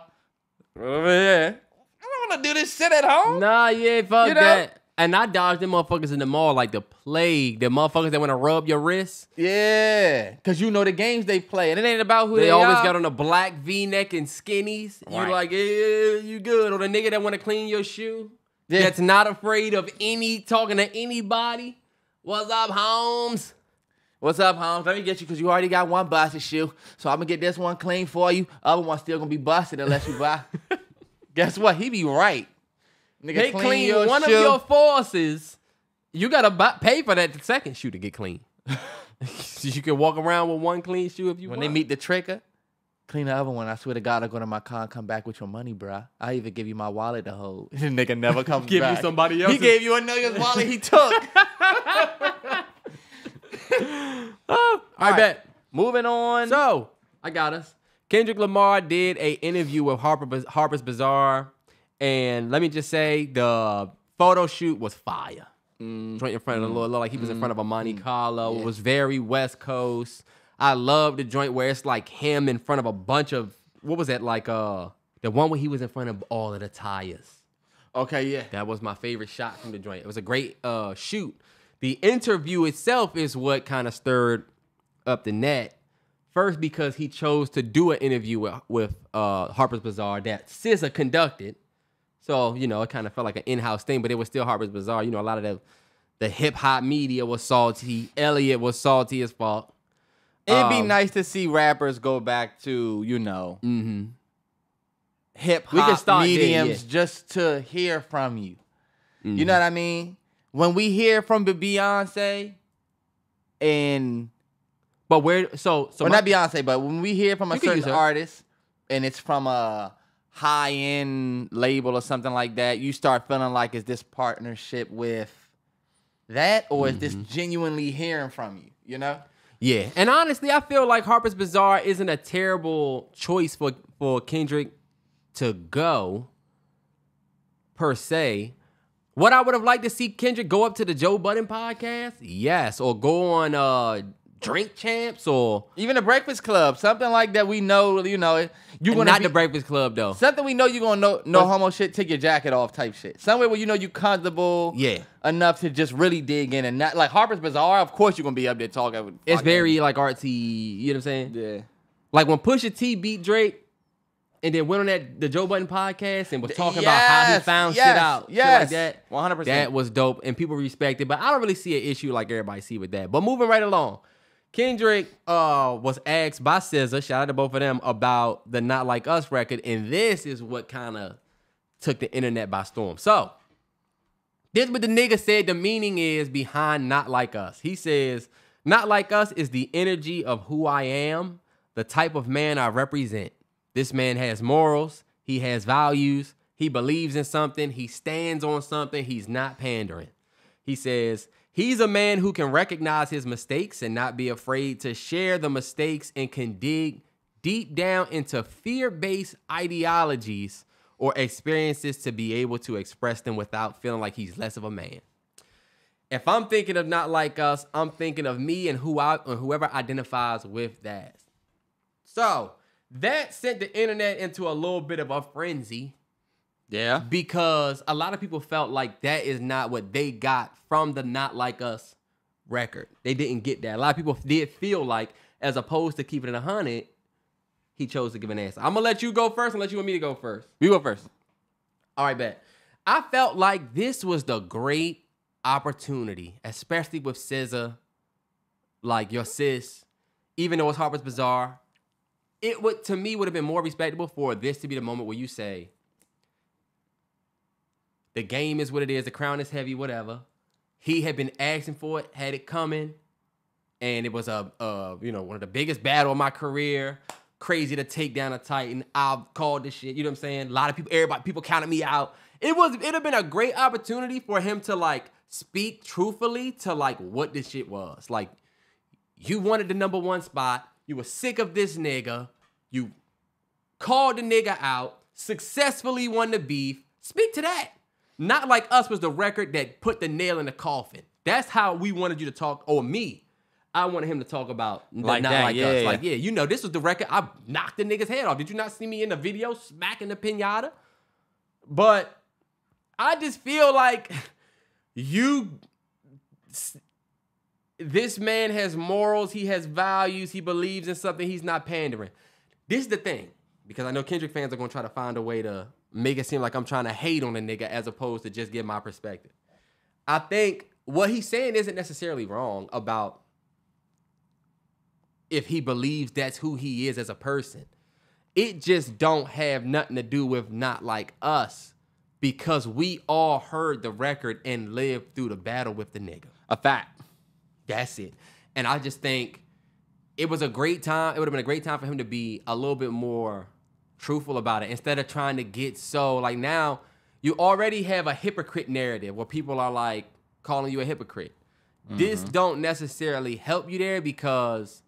over here. I don't want to do this shit at home. Nah, yeah, fuck that. And I dodged them motherfuckers in the mall like the plague. The motherfuckers that want to rub your wrists. Yeah, because you know the games they play. And it ain't about who they always are. got on a black V-neck and skinnies. Right. You like, yeah, you good. Or the nigga that want to clean your shoe. Yeah. That's not afraid of talking to anybody. What's up, Holmes? What's up, Holmes? Let me get you because you already got one busted shoe. So I'm going to get this one clean for you. Other one's still going to be busted unless you buy. Guess what? He be right. Nigga, they clean one of your forces. You gotta pay for that second shoe to get clean. So you can walk around with one clean shoe if you want. When they meet the trigger, clean the other one. I swear to God, I'll go to my car and come back with your money, bruh. I even give you my wallet to hold. The nigga never comes back. Give you somebody else. He gave you a nigga's wallet he took. All right, bet. Moving on. So, I got us. Kendrick Lamar did an interview with Harper's Bazaar. And let me just say, the photo shoot was fire. Right in front of the Lord, like he was in front of a Monte Carlo. Yeah. It was very West Coast. I love the joint where it's like him in front of a bunch of, what was that, like the one where he was in front of all of the tires. Okay, yeah. That was my favorite shot from the joint. It was a great shoot. The interview itself is what kind of stirred up the net. First, because he chose to do an interview with Harper's Bazaar that SZA conducted. So, you know, it kind of felt like an in-house thing, but it was still Harper's Bazaar. You know, a lot of the hip-hop media was salty. Elliot was salty as fuck. It'd be nice to see rappers go back to, you know, hip-hop mediums just to hear from you. You know what I mean? When we hear from the Beyonce and... But where... So not Beyonce, but when we hear from a certain artist and it's from a... high-end label or something like that, you start feeling like, is this partnership with that, or is this genuinely hearing from you, you know? Yeah, and honestly, I feel like Harper's Bazaar isn't a terrible choice for Kendrick to go, per se. What I would have liked to see Kendrick go up to the Joe Budden podcast, yes, or go on Drink Champs, or even the Breakfast Club, something like that. We know, you know, you gonna not the Breakfast Club though. Something we know you gonna no homo shit. Take your jacket off, type shit. Somewhere where you know you comfortable, enough to just really dig in and not like Harper's Bazaar. Of course, you're gonna be up there talking. It's very like artsy. You know what I'm saying? Yeah. Like when Pusha T beat Drake, and then went on the Joe Budden podcast and was talking about how he found shit out. Yes, shit like that. 100%. That was dope, and people respect it. But I don't really see an issue like everybody see with that. But moving right along. Kendrick was asked by SZA, shout out to both of them, about the Not Like Us record, and this is what kind of took the internet by storm. So, this is what the nigga said the meaning is behind Not Like Us. He says, Not Like Us is the energy of who I am, the type of man I represent. This man has morals, he has values, he believes in something, he stands on something, he's not pandering. He says, he's a man who can recognize his mistakes and not be afraid to share the mistakes and can dig deep down into fear-based ideologies or experiences to be able to express them without feeling like he's less of a man. If I'm thinking of Not Like Us, I'm thinking of me and whoever identifies with that. So that sent the internet into a little bit of a frenzy. Yeah. Because a lot of people felt like that is not what they got from the Not Like Us record. They didn't get that. A lot of people did feel like, as opposed to keeping it 100, he chose to give an answer. I'm going to let you go first and let you want me to go first. You go first. All right, bet. I felt like this was the great opportunity, especially with SZA, like your sis, even though it's Harper's Bazaar. It would, to me, would have been more respectable for this to be the moment where you say, the game is what it is. The crown is heavy, whatever. He had been asking for it, had it coming, and it was one of the biggest battle of my career. Crazy to take down a Titan. I've called this shit. You know what I'm saying? A lot of people counted me out. It'd have been a great opportunity for him to like speak truthfully to like what this shit was. Like, you wanted the #1 spot. You were sick of this nigga. You called the nigga out. Successfully won the beef. Speak to that. Not Like Us was the record that put the nail in the coffin. That's how we wanted you to talk, or me. I wanted him to talk about like Not that, Like yeah, Us. yeah. Like, yeah, you know, this was the record. I knocked the nigga's head off. Did you not see me in the video smacking the pinata? But I just feel like this man has morals. He has values. He believes in something. He's not pandering. This is the thing, because I know Kendrick fans are going to try to find a way to make it seem like I'm trying to hate on the nigga as opposed to just give my perspective. I think what he's saying isn't necessarily wrong about if he believes that's who he is as a person. It just don't have nothing to do with Not Like Us, because we all heard the record and lived through the battle with the nigga. A fact. That's it. And I just think it was a great time. It would have been a great time for him to be a little bit more truthful about it, instead of trying to get so, like, now you already have a hypocrite narrative where people are like calling you a hypocrite. Mm-hmm. This don't necessarily help you there, because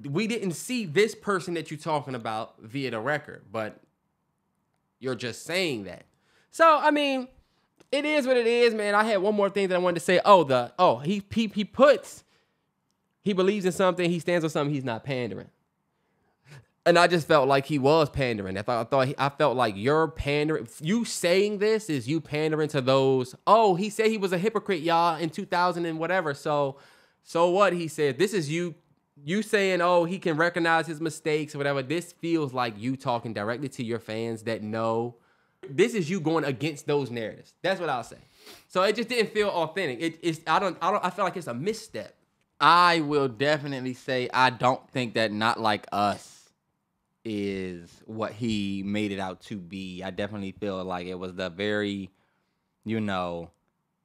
we didn't see this person that you're talking about via the record, but you're just saying that. So, I mean, it is what it is, man. I had one more thing that I wanted to say. He believes in something, he stands on something, he's not pandering. And I just felt like he was pandering. I felt like you're pandering. You saying this is you pandering to those. Oh, he said he was a hypocrite, y'all, in 2000 and whatever. So what? He said, this is you saying, oh, he can recognize his mistakes or whatever. This feels like you talking directly to your fans that know. This is you going against those narratives. That's what I'll say. So it just didn't feel authentic. I feel like it's a misstep. I will definitely say I don't think that Not Like Us is what he made it out to be. I definitely feel like it was the very,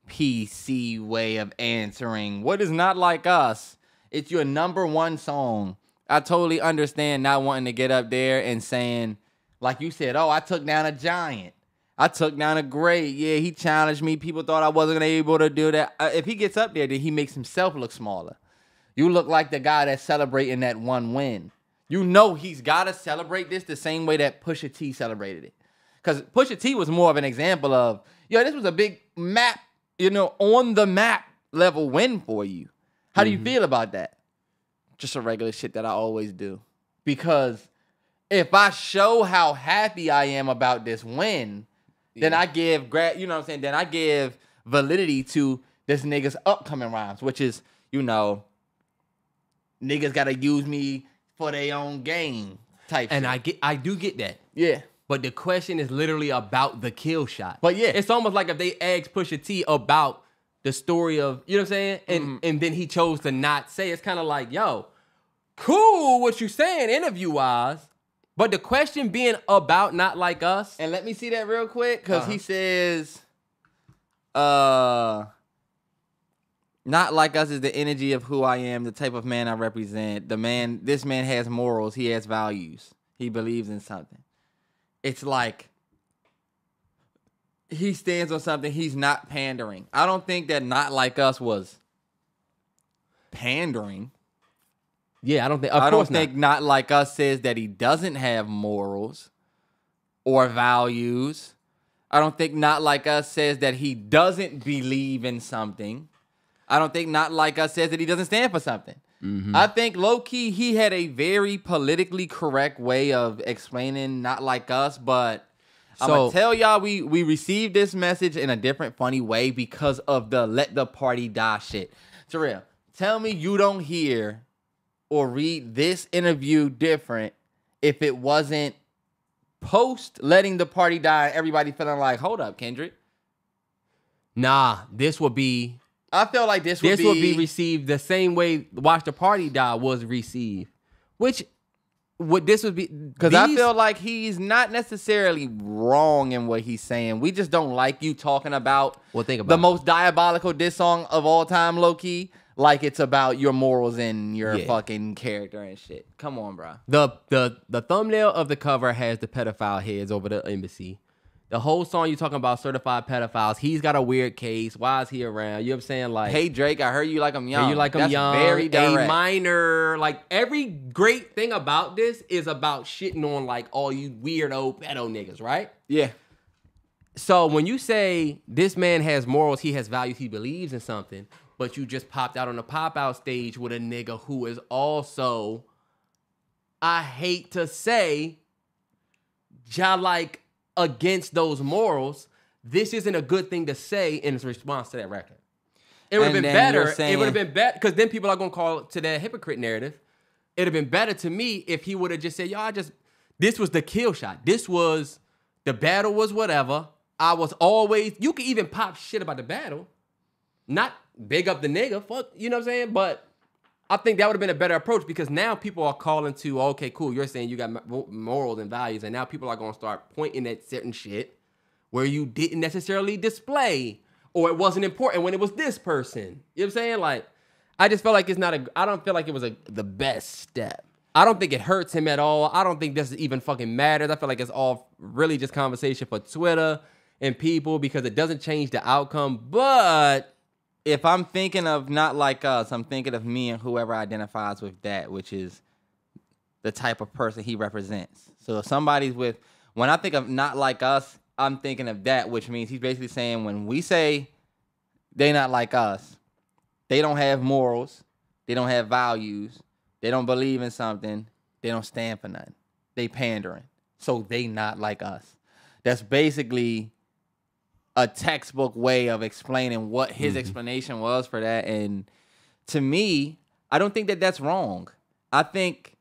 PC way of answering what is Not Like Us. It's your #1 song. I totally understand not wanting to get up there and saying, like you said, oh, I took down a giant. I took down a great. Yeah, he challenged me. People thought I wasn't able to do that. If he gets up there, then he makes himself look smaller. You look like the guy that's celebrating that one win. You know he's got to celebrate this the same way that Pusha T celebrated it. Because Pusha T was more of an example of, this was a big map, on the map level win for you. How do you feel about that? Just a regular shit that I always do. Because if I show how happy I am about this win, then I give, then I give validity to this nigga's upcoming rhymes, which is, niggas got to use me for their own game type and shit. I do get that. Yeah. But the question is literally about the kill shot. But yeah. It's almost like if they asked Pusha T about the story of, you know what I'm saying? And then he chose to not say. It's kind of like, yo, cool what you saying interview-wise, but the question being about Not Like Us. And let me see that real quick, because he says, Not Like Us is the energy of who I am, the type of man I represent. This man has morals. He has values. He believes in something. It's like he stands on something. He's not pandering. I don't think that Not Like Us was pandering. Yeah, I don't think. I don't think Not Like Us says that he doesn't have morals or values. I don't think Not Like Us says that he doesn't believe in something. I don't think Not Like Us says that he doesn't stand for something. I think low-key he had a very politically correct way of explaining Not Like Us, but I'm going to tell y'all we received this message in a different funny way because of the let the party die shit. Terrell, tell me you don't hear or read this interview different if it wasn't post letting the party die and everybody feeling like, hold up, Kendrick. Nah, this would be... I feel like this would be received the same way Watch the Party Die was received. Which, what this would be... Because I feel like he's not necessarily wrong in what he's saying. We just don't like you talking about the most diabolical diss song of all time, low-key, like it's about your morals and your fucking character and shit. Come on, bro. The thumbnail of the cover has the pedophile heads over the embassy. The whole song you talking about certified pedophiles. He's got a weird case. Why is he around? You know what I'm saying? Like, hey Drake, I heard you like him young. Hey, you like him That's young. Very direct. A minor. Like, every great thing about this is about shitting on like all you weirdo pedo niggas, right? Yeah. So when you say this man has morals, he has values, he believes in something, but you just popped out on the pop out stage with a nigga who is also, I hate to say, like against those morals, this isn't a good thing to say in response to that record. It would have been better. It would have been better because then people are gonna call it to that hypocrite narrative. It'd have been better to me if he would have just said, "Yo, this was the kill shot. This was the battle was whatever. I was always." You can even pop shit about the battle, not big up the nigga. Fuck, you know what I'm saying? But I think that would have been a better approach because now people are calling to, okay, cool, you're saying you got morals and values, and now people are going to start pointing at certain shit where you didn't necessarily display or it wasn't important when it was this person. You know what I'm saying? Like, I just felt like I don't feel like it was the best step. I don't think it hurts him at all. I don't think this even fucking matters. I feel like it's all really just conversation for Twitter and people because it doesn't change the outcome, but... If I'm thinking of Not Like Us, I'm thinking of me and whoever identifies with that, which is the type of person he represents. So if somebody's with, when I think of Not Like Us, I'm thinking of that, which means he's basically saying when we say they not like us, they don't have morals, they don't have values, they don't believe in something, they don't stand for nothing. They pandering. So they not like us. That's basically a textbook way of explaining what his explanation was for that. And to me, I don't think that that's wrong. I think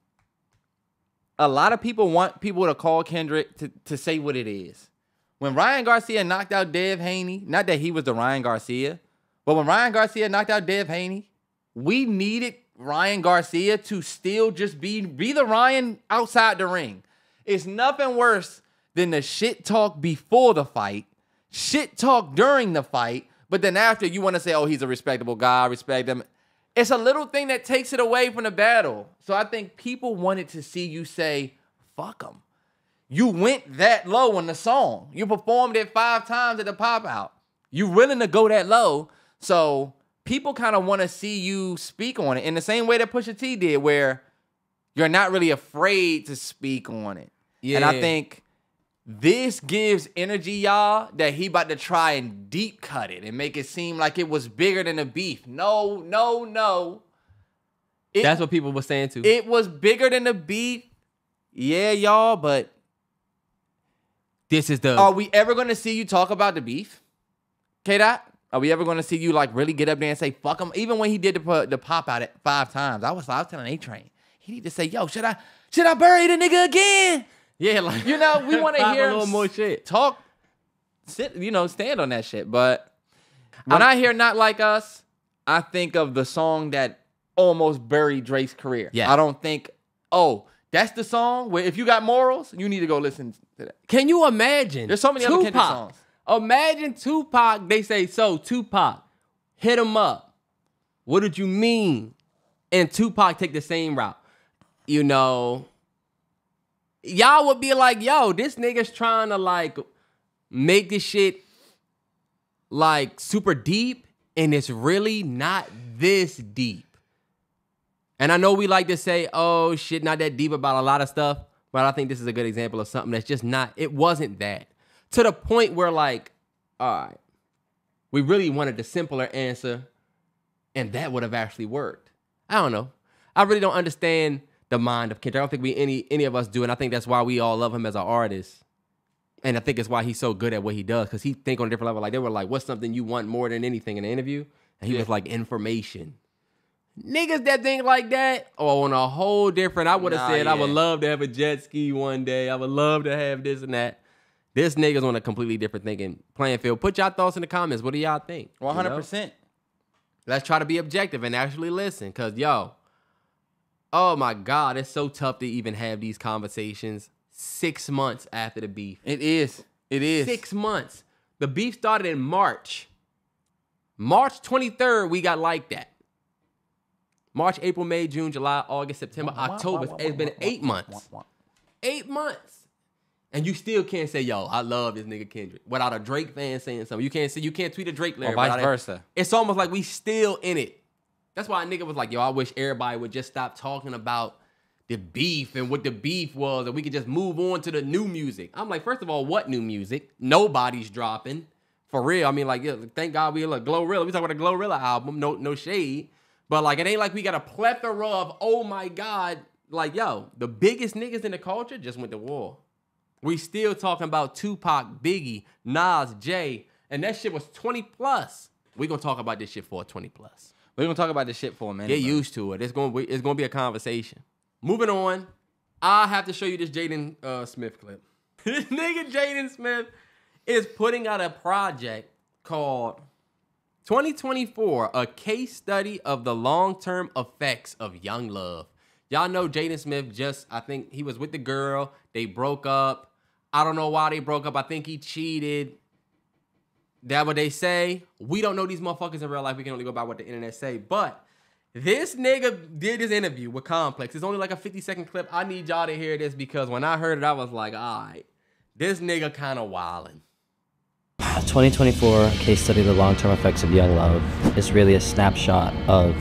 a lot of people want people to call Kendrick to say what it is. When Ryan Garcia knocked out Dev Haney, not that he was the Ryan Garcia, but when Ryan Garcia knocked out Dev Haney, we needed Ryan Garcia to still just be the Ryan outside the ring. It's nothing worse than the shit talk before the fight, shit talk during the fight, but then after you want to say, oh, he's a respectable guy, I respect him. It's a little thing that takes it away from the battle. So I think people wanted to see you say, fuck him. You went that low on the song. You performed it 5 times at the pop-out. You willing to go that low. So people kind of want to see you speak on it in the same way that Pusha T did, where you're not really afraid to speak on it. Yeah. And I think this gives energy, y'all, that he about to try and deep cut it and make it seem like it was bigger than the beef. No. That's what people were saying too. It was bigger than the beef. Yeah, y'all, but this is the... Are we ever going to see you talk about the beef? K-Dot? Are we ever going to see you like really get up there and say, fuck him? Even when he did the pop out at 5 times, I was telling A-Train, he need to say, yo, should I bury the nigga again? Yeah, like, you know, we want to hear a little more shit. Talk, stand on that shit. But when I hear Not Like Us, I think of the song that almost buried Drake's career. Yeah. I don't think, oh, that's the song where if you got morals, you need to go listen to that. Can you imagine? There's so many other Kendrick songs. Imagine Tupac, they say, so Tupac, hit him up. What did you mean? And Tupac take the same route. You know, y'all would be like, yo, this nigga's trying to like make this shit like super deep, and it's really not this deep. And I know we like to say, oh shit, not that deep about a lot of stuff, but I think this is a good example of something that's just not, it wasn't that. To the point where, like, all right, we really wanted the simpler answer, and that would have actually worked. I don't know. I really don't understand the mind of Kendrick. I don't think any of us do, and I think that's why we all love him as an artist. And I think it's why he's so good at what he does, because he think on a different level. Like, they were like, what's something you want more than anything in the interview? And he was like, information. Niggas that think like that, on a whole different, I would have said, I would love to have a jet ski one day. I would love to have this and that. This nigga's on a completely different thinking playing field. Put y'all thoughts in the comments. What do y'all think? 100%. You know? Let's try to be objective and actually listen. Because, yo, oh my God, it's so tough to even have these conversations 6 months after the beef. It is. 6 months. The beef started in March. March 23rd, we got like that. March, April, May, June, July, August, September, October. It's been 8 months. 8 months. And you still can't say, yo, I love this nigga Kendrick without a Drake fan saying something. You can't tweet a Drake lyric. Or vice versa. It's almost like we still in it. That's why a nigga was like, yo, I wish everybody would just stop talking about the beef and what the beef was, and we could just move on to the new music. I'm like, first of all, what new music? Nobody's dropping. For real. I mean, like, yeah, thank God we like Glorilla. We talking about a Glorilla album. No shade. But like, it ain't like we got a plethora of, oh my God. Like, yo, the biggest niggas in the culture just went to war. We still talking about Tupac, Biggie, Nas, Jay, and that shit was 20 plus. We gonna talk about this shit for 20 plus. We're gonna talk about this shit for a minute. Get used to it. It's gonna be a conversation. Moving on, I have to show you this Jaden Smith clip. This nigga Jaden Smith is putting out a project called 2024, a case study of the long-term effects of young love. Y'all know Jaden Smith I think he was with the girl. They broke up. I don't know why they broke up. I think he cheated. That what they say. We don't know these motherfuckers in real life. We can only go by what the internet say. But this nigga did his interview with Complex. It's only like a 50-second clip. I need y'all to hear this because when I heard it, I was like, all right, this nigga kind of wildin'. 2024 case study of the long-term effects of young love is really a snapshot of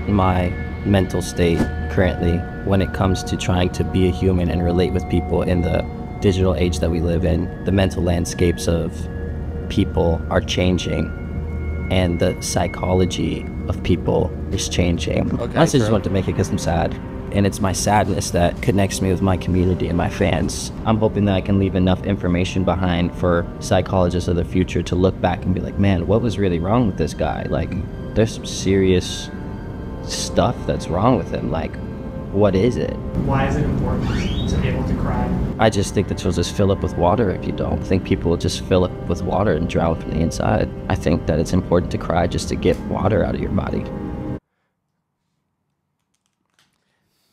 my mental state currently when it comes to trying to be a human and relate with people in the digital age that we live in. The mental landscapes of people are changing and the psychology of people is changing. Okay, Honestly, I just wanted to make it because I'm sad. And it's my sadness that connects me with my community and my fans. I'm hoping that I can leave enough information behind for psychologists of the future to look back and be like, man, what was really wrong with this guy? Like, there's some serious stuff that's wrong with him. Like, what is it? Why is it important to be able to cry? I just think that you'll just fill up with water if you don't. I think people will just fill up with water and drown from the inside. I think that it's important to cry just to get water out of your body.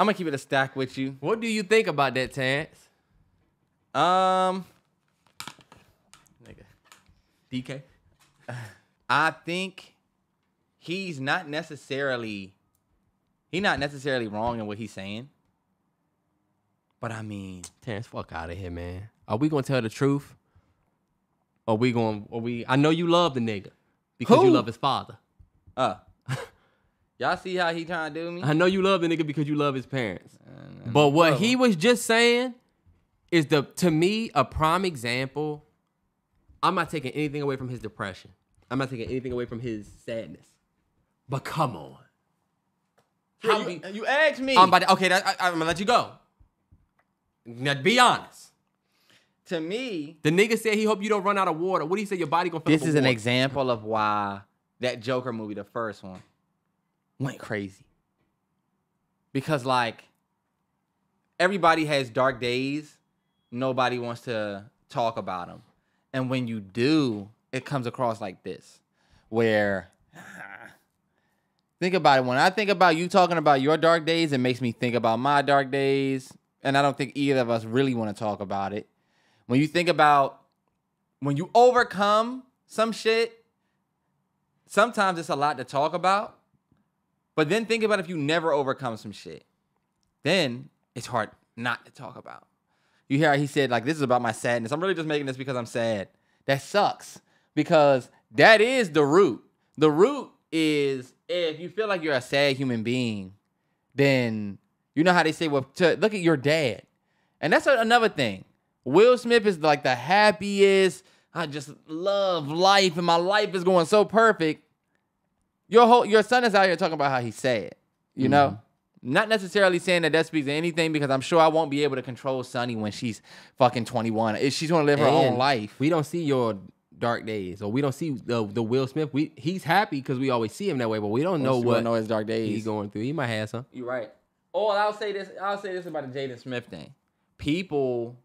I'm gonna keep it a stack with you. What do you think about that, Terrance? Nigga. DK? I think he's not necessarily wrong in what he's saying. But I mean, Terrance, fuck out of here, man. Are we gonna tell the truth? I know you love the nigga because you love his father. Y'all see how he trying to do me? I know you love the nigga because you love his parents. But what he was just saying is, to me, a prime example. I'm not taking anything away from his depression. I'm not taking anything away from his sadness. But come on. You asked me. I'm going to let you go. Now, be honest. To me, the nigga said he hope you don't run out of water. What do you say your body going to fill up with This is an water? example of why that Joker movie, the first one, went crazy. Because, like, everybody has dark days. Nobody wants to talk about them. And when you do, it comes across like this. Where, think about it. When I think about you talking about your dark days, it makes me think about my dark days. And I don't think either of us really want to talk about it. When you think about, when you overcome some shit, sometimes it's a lot to talk about. But then think about if you never overcome some shit. Then it's hard not to talk about. You hear how he said, like, this is about my sadness. I'm really just making this because I'm sad. That sucks. Because that is the root. The root is, if you feel like you're a sad human being, then you know how they say, well, look at your dad. And that's another thing. Will Smith is like the happiest. I just love life and my life is going so perfect. Your son is out here talking about how he's sad, you know? Not necessarily saying that speaks to anything because I'm sure I won't be able to control Sonny when she's fucking 21. She's going to live her own life. We don't see your dark days, or we don't see the Will Smith. He's happy because we always see him that way, but we don't know what his dark days he's going through. He might have some. You're right. Oh, I'll say this about the Jaden Smith thing. People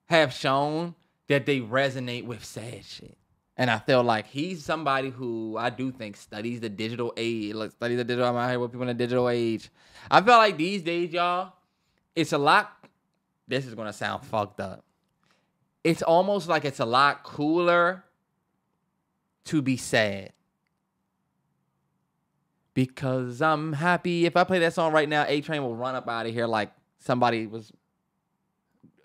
have shown that they resonate with sad shit. And I feel like he's somebody who I do think studies the digital age. I'm out here with people in the digital age. I feel like these days, y'all, it's a lot. This is going to sound fucked up. It's almost like it's a lot cooler to be sad. Because I'm happy. If I play that song right now, A-Train will run up out of here like somebody was.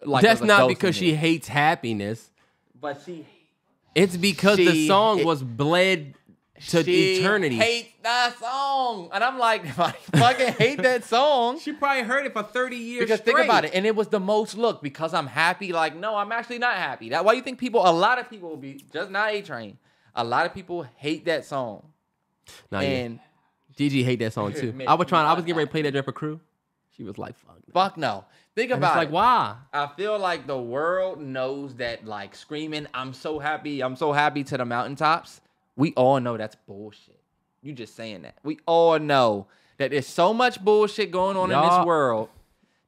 Like that's not because she hates happiness. But it's because the song was bled to eternity. She hates that song. And I'm like, if I fucking hate that song. She probably heard it for 30 years because straight. Think about it. And it was the most because I'm happy. Like, no, I'm actually not happy. That's why you think a lot of people will be, just not A-Train. A lot of people hate that song. And Gigi hate that song too. I was getting ready to play that joint for Crew. She was like, fuck no. Think about it. Like, why? I feel like the world knows that, like, screaming, I'm so happy to the mountaintops. We all know that's bullshit. You just saying that. We all know that there's so much bullshit going on in this world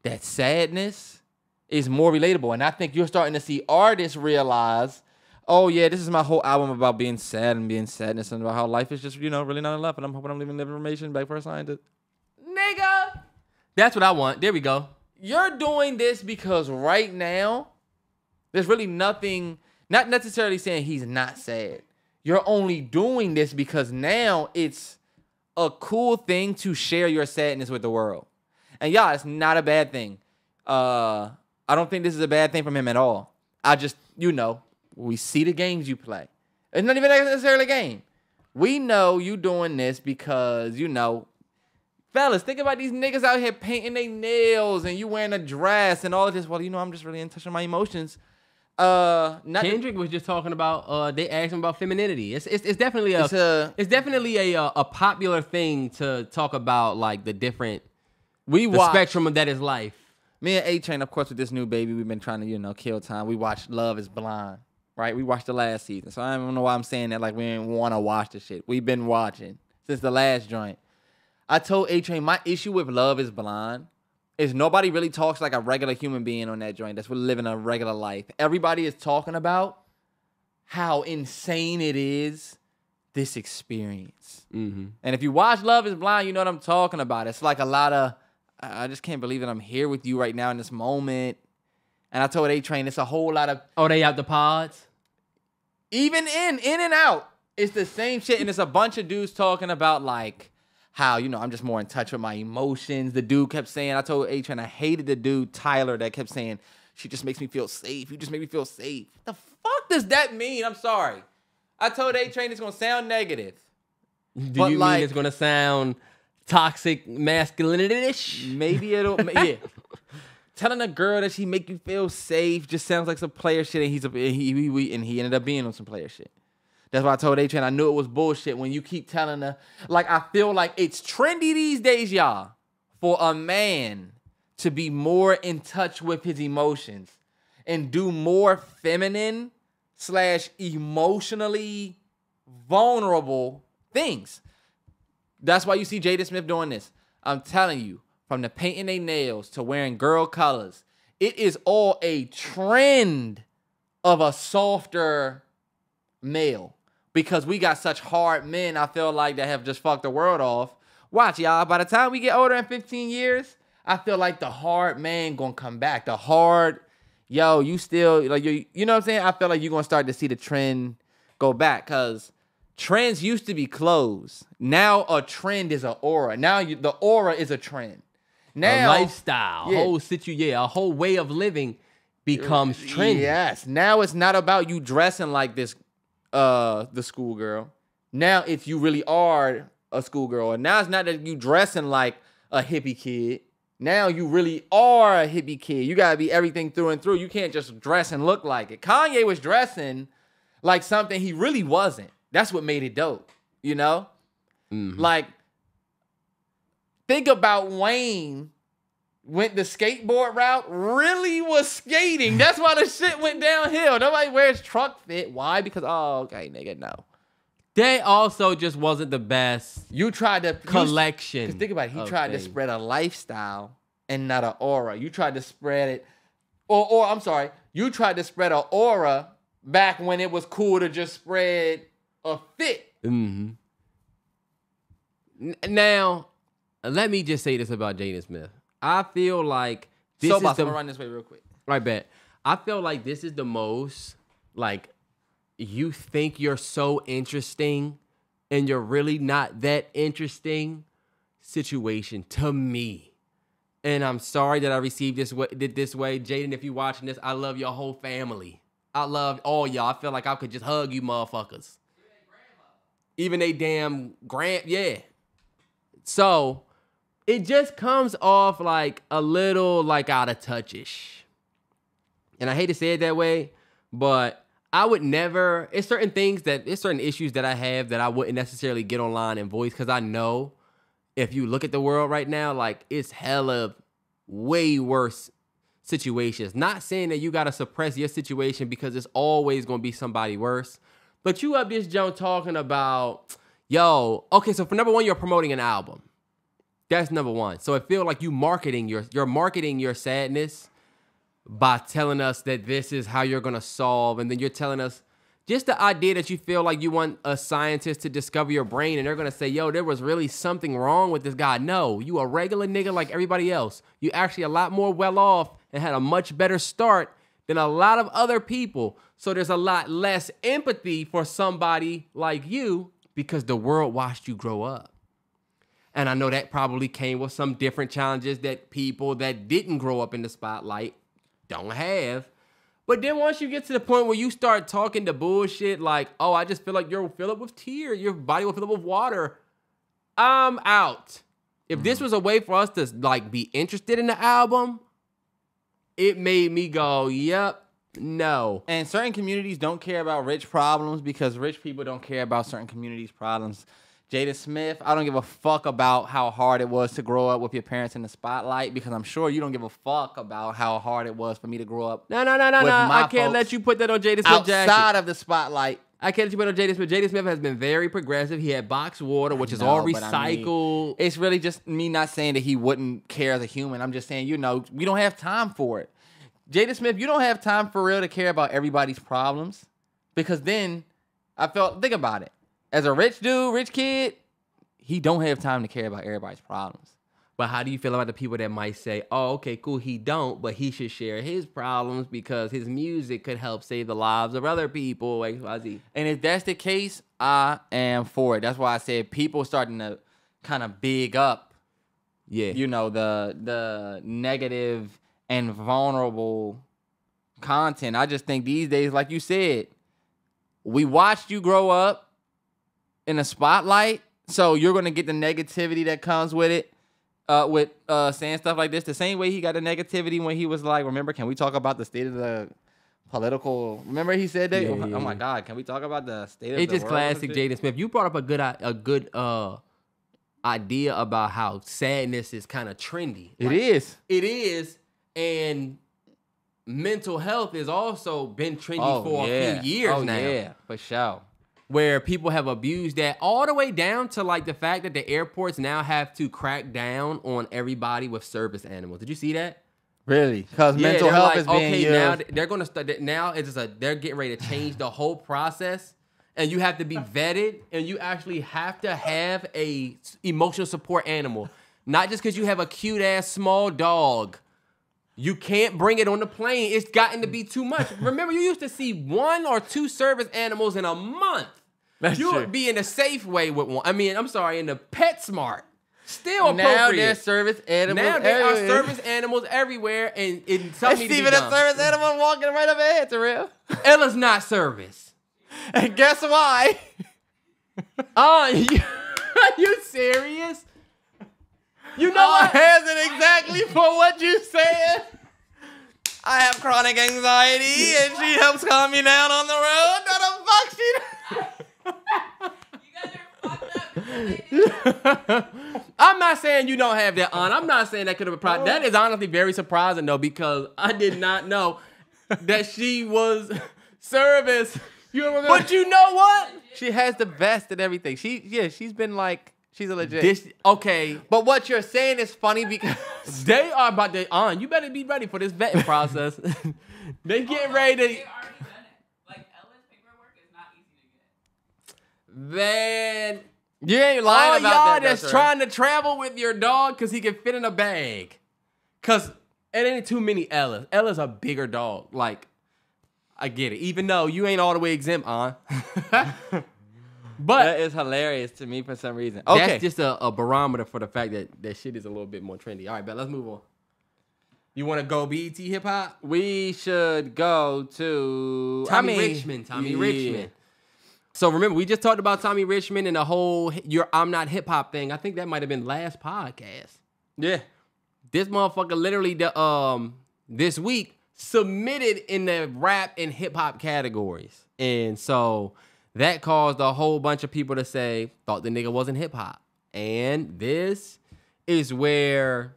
that sadness is more relatable. And I think you're starting to see artists realize, oh, yeah, this is my whole album about being sad and being sadness and about how life is just, really not enough. And I'm hoping I'm leaving information back for a scientist. Nigga! That's what I want. There we go. You're doing this because right now, there's really nothing, not necessarily saying he's not sad. You're only doing this because now it's a cool thing to share your sadness with the world. And y'all, it's not a bad thing. I don't think this is a bad thing from him at all. I just, we see the games you play. It's not even necessarily a game. We know you doing this because, fellas, think about these niggas out here painting their nails and you wearing a dress and all of this. Well, I'm just really in touch with my emotions. Kendrick was just talking about. They asked him about femininity. It's definitely a popular thing to talk about, like the different the spectrum of that is life. Me and A-Train, of course, with this new baby, we've been trying to kill time. We watched Love Is Blind, right? We watched the last season, so I don't know why I'm saying that like we didn't want to watch the shit. We've been watching since the last joint. I told A-Train my issue with Love Is Blind is nobody really talks like a regular human being on that joint that's really living a regular life. Everybody is talking about how insane it is, this experience. Mm-hmm. And if you watch Love Is Blind, you know what I'm talking about. It's like a lot of, I just can't believe that I'm here with you right now in this moment. And I told A-Train it's a whole lot of... Oh, they out the pods? Even in and out. It's the same shit. And it's a bunch of dudes talking about like... how, I'm just more in touch with my emotions. The dude kept saying, I told A-Train, I hated the dude, Tyler, that kept saying, she just makes me feel safe. You just make me feel safe. The fuck does that mean? I'm sorry. I told A-Train it's going to sound negative. Do you mean it's going to sound toxic masculinity-ish? Maybe it'll, yeah. Telling a girl that she make you feel safe just sounds like some player shit, and he ended up being on some player shit. That's why I told A-Train I knew it was bullshit when you keep telling her. Like, I feel like it's trendy these days, y'all, for a man to be more in touch with his emotions and do more feminine / emotionally vulnerable things. That's why you see Jaden Smith doing this. I'm telling you, from the painting their nails to wearing girl colors, it is all a trend of a softer male. Because we got such hard men, I feel like, that have just fucked the world off. Watch, y'all. By the time we get older in 15 years, I feel like the hard man gonna come back. The hard, you still, like, you know what I'm saying? I feel like you're gonna start to see the trend go back. Because trends used to be clothes. Now a trend is an aura. Now the aura is a trend. Now, a lifestyle, a whole way of living becomes trendy. Yes. Now it's not about you dressing like this. The schoolgirl. Now it's you really are a schoolgirl. And now it's not that you dressing like a hippie kid. Now you really are a hippie kid. You gotta be everything through and through. You can't just dress and look like it. Kanye was dressing like something he really wasn't. That's what made it dope, you know? Mm-hmm. Like, think about Wayne went the skateboard route, really was skating. That's why the shit went downhill. Nobody wears truck fit. Why? Because, oh, okay, nigga, no. They also just wasn't the best You tried to collection. Because think about it. He tried to things. spread a lifestyle and not an aura. You tried to spread it, or I'm sorry, you tried to spread an aura back when it was cool to just spread a fit. Mm-hmm. Now, let me just say this about Jaden Smith. I feel like this So, is boss, the I'm gonna run this way real quick. right bet. I feel like this is the most like you think you're so interesting and you're really not that interesting situation to me. And I'm sorry that I received this way, did this way. Jaden, if you're watching this, I love your whole family. I love all y'all. I feel like I could just hug you motherfuckers. Even they damn yeah. So it just comes off like a little like out of touchish. And I hate to say it that way, but I would never, it's certain issues that I have that I wouldn't necessarily get online and voice because I know if you look at the world right now, like it's hella way worse situations. Not saying that you got to suppress your situation because it's always going to be somebody worse. But you up this junk talking about, okay, so for number one, you're promoting an album. That's number one. So I feel like you're marketing your sadness by telling us that this is how you're going to solve. And then you're telling us just the idea that you feel like you want a scientist to discover your brain and they're going to say, there was really something wrong with this guy. No, you a regular nigga like everybody else. You actually a lot more well off and had a much better start than a lot of other people. So there's a lot less empathy for somebody like you because the world watched you grow up. And I know that probably came with some different challenges that people that didn't grow up in the spotlight don't have. But then once you get to the point where you start talking the bullshit like, I just feel like you're filled up with tears, your body will fill up with water, I'm out. If this was a way for us to like be interested in the album, it made me go, yep, no. And certain communities don't care about rich problems because rich people don't care about certain communities' problems. Jaden Smith, I don't give a fuck about how hard it was to grow up with your parents in the spotlight because I'm sure you don't give a fuck about how hard it was for me to grow up. No. I can't let you put that on Jaden Smith jacket. Outside of the spotlight. I can't let you put it on Jaden Smith. Jaden Smith has been very progressive. He had boxed water, which is all recycled. It's really just me not saying that he wouldn't care as a human. I'm just saying, we don't have time for it. Jaden Smith, you don't have time for real to care about everybody's problems because then think about it. As a rich kid, he don't have time to care about everybody's problems. But how do you feel about the people that might say, okay, cool, he don't, but he should share his problems because his music could help save the lives of other people, XYZ. And if that's the case, I am for it. That's why I said people starting to kind of big up, the negative and vulnerable content. I just think these days, like you said, we watched you grow up in the spotlight, so you're gonna get the negativity that comes with it, with saying stuff like this. The same way he got the negativity when he was like, "Remember, can we talk about the state of the political?" Remember he said that. Oh my God, can we talk about the state of the world? It's just classic Jaden Smith. You brought up a good idea about how sadness is kind of trendy. It is, and mental health has also been trendy for a few years now. Yeah, for sure. Where people have abused that all the way down to like the fact that the airports now have to crack down on everybody with service animals. Did you see that? Really? Because mental health is being used. Now they're going to start. Now they're getting ready to change the whole process, and you have to be vetted, and you actually have to have a emotional support animal, not just because you have a cute ass small dog. You can't bring it on the plane. It's gotten to be too much. Remember, you used to see 1 or 2 service animals in a month. You would be in a Safeway with one. I mean, I'm sorry, in the PetSmart. Still appropriate. Now there's service animals everywhere. Now there are service animals everywhere, and something needs to be done. A service animal walking right up ahead, Terrell. Ella's not service. And guess why? Are you serious? You know what? Has it exactly for what you said? I have chronic anxiety, and she helps calm me down on the road. What the fuck she? You guys are fucked up. I'm not saying you don't have that, Aunt. I'm not saying that could have been problem. That is honestly very surprising, though, because I did not know that she was service. But you know what? She has the best and everything. She's been like, she's a legit. Okay. But what you're saying is funny because They are about to, Aunt, you better be ready for this vetting process. They getting ready to. They already done it. Like, Ella's paperwork is not easy to get. Man. you ain't lying All about y'all that. that's trying to travel with your dog because he can fit in a bag. Because it ain't too many Ellas. Ella's a bigger dog. Like, I get it. Even though you ain't all the way exempt, Aunt. But That is hilarious to me for some reason. Okay. that's just a barometer for the fact that shit is a little bit more trendy. All right, but let's move on. You want to go BET hip hop? We should go to Tommy Richmond. So remember, we just talked about Tommy Richmond and the whole I'm not hip hop thing. I think that might have been last podcast. Yeah. This motherfucker literally this week submitted in the rap and hip hop categories. And so that caused a whole bunch of people to say, thought the nigga wasn't hip hop. And this is where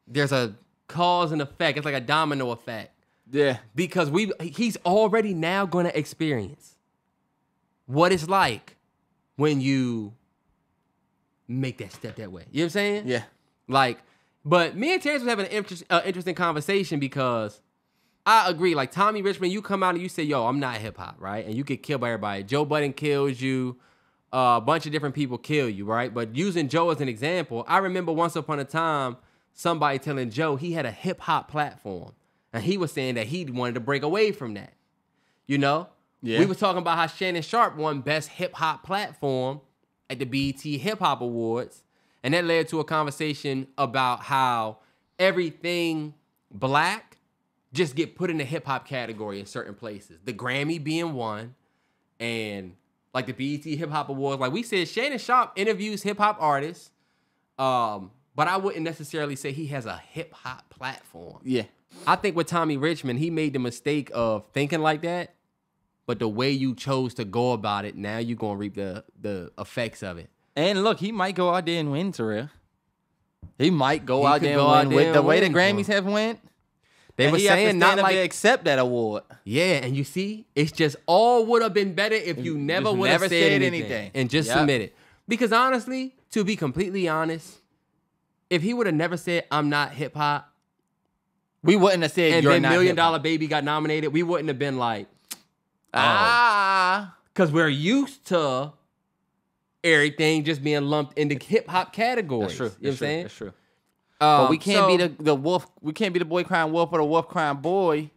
there's a cause and effect. It's like a domino effect. Yeah. Because he's already now going to experience what it's like when you make that step that way. You know what I'm saying? Yeah. Like, but me and Terrance was having an interesting conversation because I agree. Like, Tommy Richmond, you come out and you say, yo, I'm not hip hop, right? And you get killed by everybody. Joe Budden kills you. A bunch of different people kill you, right? But using Joe as an example, I remember once upon a time, somebody telling Joe he had a hip hop platform. And he was saying that he wanted to break away from that. You know? Yeah. We were talking about how Shannon Sharp won Best Hip Hop Platform at the BET Hip Hop Awards. And that led to a conversation about how everything black just get put in the hip hop category in certain places. The Grammy being one, and like the BET Hip Hop Awards. Like we said, Shannon Sharp interviews hip hop artists, but I wouldn't necessarily say he has a hip hop platform. Yeah. I think with Tommy Richmond, he made the mistake of thinking like that, but the way you chose to go about it, now you're gonna reap the effects of it. And look, he might go out there and win, Terrell. He might go He out could there go and out win there with the and way the win, Grammys bro. have went. They And were he have to saying stand not up like there and accept that award. yeah, and you see, it's just all would have been better if you never just would have never said said anything anything. and just Yep. submitted. Because honestly, to be completely honest, if he would have never said I'm not hip hop, We wouldn't have said and you're then not Million hip-hop. Dollar Baby got nominated, we wouldn't have been like, Ah. because we're used to everything just being lumped into hip hop categories. That's true. You know what I'm saying? That's true. But we can't so- be the wolf. We can't be the boy crying wolf or the wolf crying boy,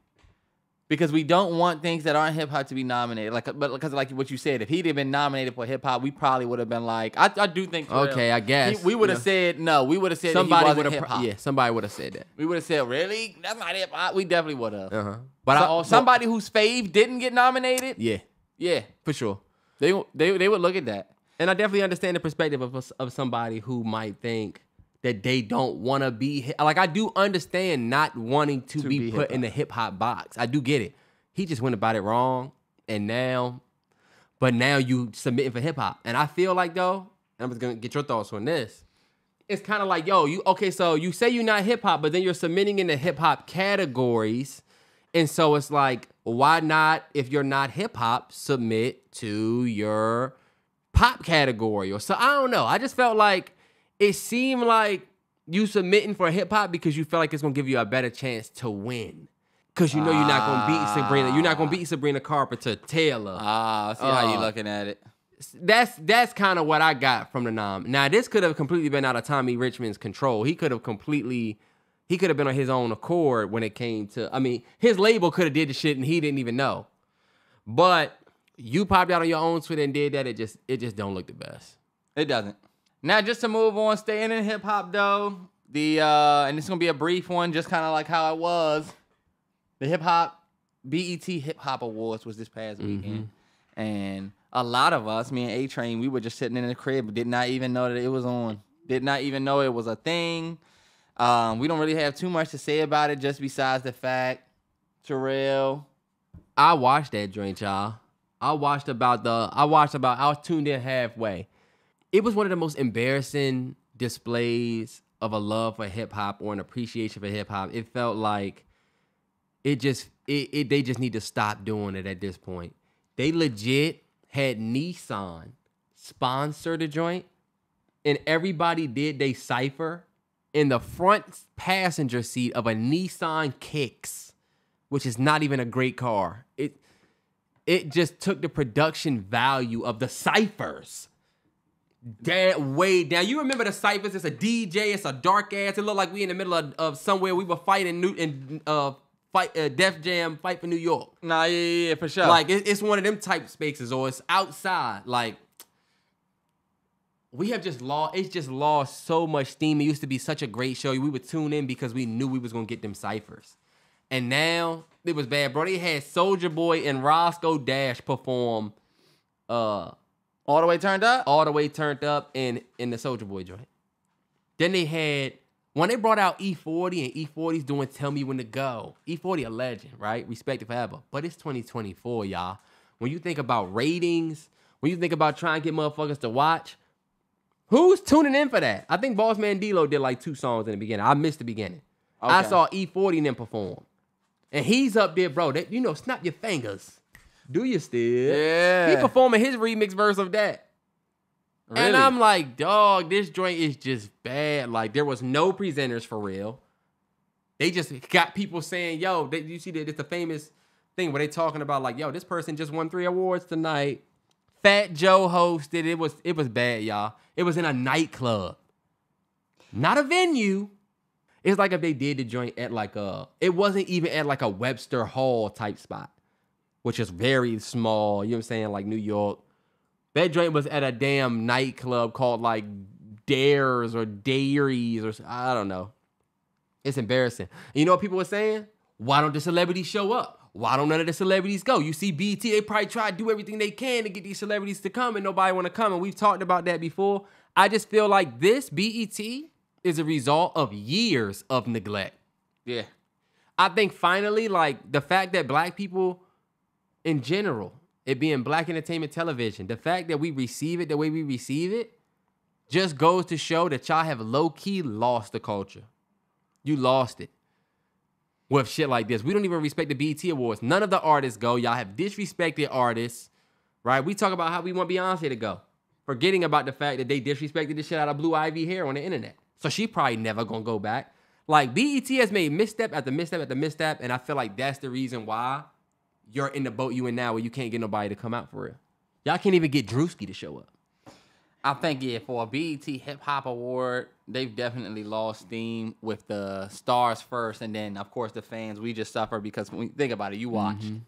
because we don't want things that aren't hip hop to be nominated. But because like what you said, if he'd have been nominated for hip hop, we probably would have been like, I do think. Okay, I guess. we would have You know, said no. We would have said somebody that he would wasn't have. hip hop. Yeah, somebody would have said that. We would have said, really? That's not hip hop. We definitely would have. But I also somebody whose fave didn't get nominated. Yeah, Yeah, for sure. they would look at that. And I definitely understand the perspective of somebody who might think that they don't want to be like, I do understand not wanting to be put in the hip hop box. I do get it. He just went about it wrong, and now you submitting for hip hop. And I feel like though, and I'm just gonna get your thoughts on this. It's kind of like, yo, so you say you're not hip hop, but then you're submitting in the hip hop categories. And so it's like, why not, if you're not hip hop, submit to your pop category or so? I don't know. I just felt like it seemed like you submitting for hip hop because you feel like it's gonna give you a better chance to win. Cause you know you're not gonna beat Sabrina. You're not gonna beat Sabrina Carpenter, Taylor. I see how you looking at it. That's kind of what I got from the nom. Now this could have completely been out of Tommy Richmond's control. He could have been on his own accord when it came to. I mean, his label could have did the shit and he didn't even know. But you popped out on your own Twitter and did that. It just don't look the best. It doesn't. Now, just to move on, staying in hip hop though, and it's gonna be a brief one, just kind of like how it was. The BET Hip Hop Awards was this past weekend, and a lot of us, me and A-Train, we were just sitting in the crib, did not even know that it was on. Did not even know it was a thing. We don't really have too much to say about it, just besides the fact, Terrell. I watched that joint, y'all. I was tuned in halfway. It was one of the most embarrassing displays of a love for hip hop or an appreciation for hip hop. It felt like they just need to stop doing it at this point. They legit had Nissan sponsor the joint, and everybody did they cipher in the front passenger seat of a Nissan Kicks, which is not even a great car. It just took the production value of the ciphers way down. You remember the ciphers? It's a DJ. It's a dark ass. It looked like we in the middle of somewhere we were fighting Def Jam, Fight for New York. Nah, yeah, for sure. Like it's one of them type spaces, or it's outside. Like it's just lost so much steam. It used to be such a great show. We would tune in because we knew we was gonna get them ciphers. And now it was bad, bro. They had Soulja Boy and Roscoe Dash perform All the Way Turned Up? All the Way Turned Up in the Soulja Boy joint. Then they had, when they brought out E40 and E40's doing Tell Me When to Go. E40 a legend, right? Respected forever. But it's 2024, y'all. When you think about ratings, when you think about trying to get motherfuckers to watch, who's tuning in for that? I think Boss Man D-Lo did like 2 songs in the beginning. I missed the beginning. Okay. I saw E40 and them perform. And he's up there, bro. Snap your fingers. Do you still? Yeah. He performing his remix verse of that. Really? And I'm like, dog, this joint is just bad. Like, there was no presenters for real. They just got people saying, yo, you see that it's the famous thing where they talking about like, yo, this person just won 3 awards tonight. Fat Joe hosted. It was bad, y'all. It was in a nightclub. Not a venue. It's like if they did the joint at it wasn't even at like a Webster Hall type spot, which is very small, you know what I'm saying, like New York. That joint was at a damn nightclub called like Dares or Dairies or I don't know. It's embarrassing. And you know what people were saying? Why don't the celebrities show up? Why don't none of the celebrities go? You see BET, they probably try to do everything they can to get these celebrities to come and nobody want to come. And we've talked about that before. I just feel like this BET is a result of years of neglect. Yeah. I think finally, like, the fact that black people in general, it being black entertainment television, the fact that we receive it the way we receive it just goes to show that y'all have low-key lost the culture. You lost it with shit like this. We don't even respect the BET Awards. None of the artists go. Y'all have disrespected artists, right? We talk about how we want Beyonce to go, forgetting about the fact that they disrespected the shit out of Blue Ivy hair on the internet. So she probably never gonna go back. Like, BET has made misstep after misstep after misstep, and I feel like that's the reason why you're in the boat you in now where you can't get nobody to come out for real. Y'all can't even get Drewski to show up. I think, yeah, for a BET Hip Hop Award, they've definitely lost steam with the stars first, and then, of course, the fans. We just suffer because when you think about it, you watched. Mm-hmm.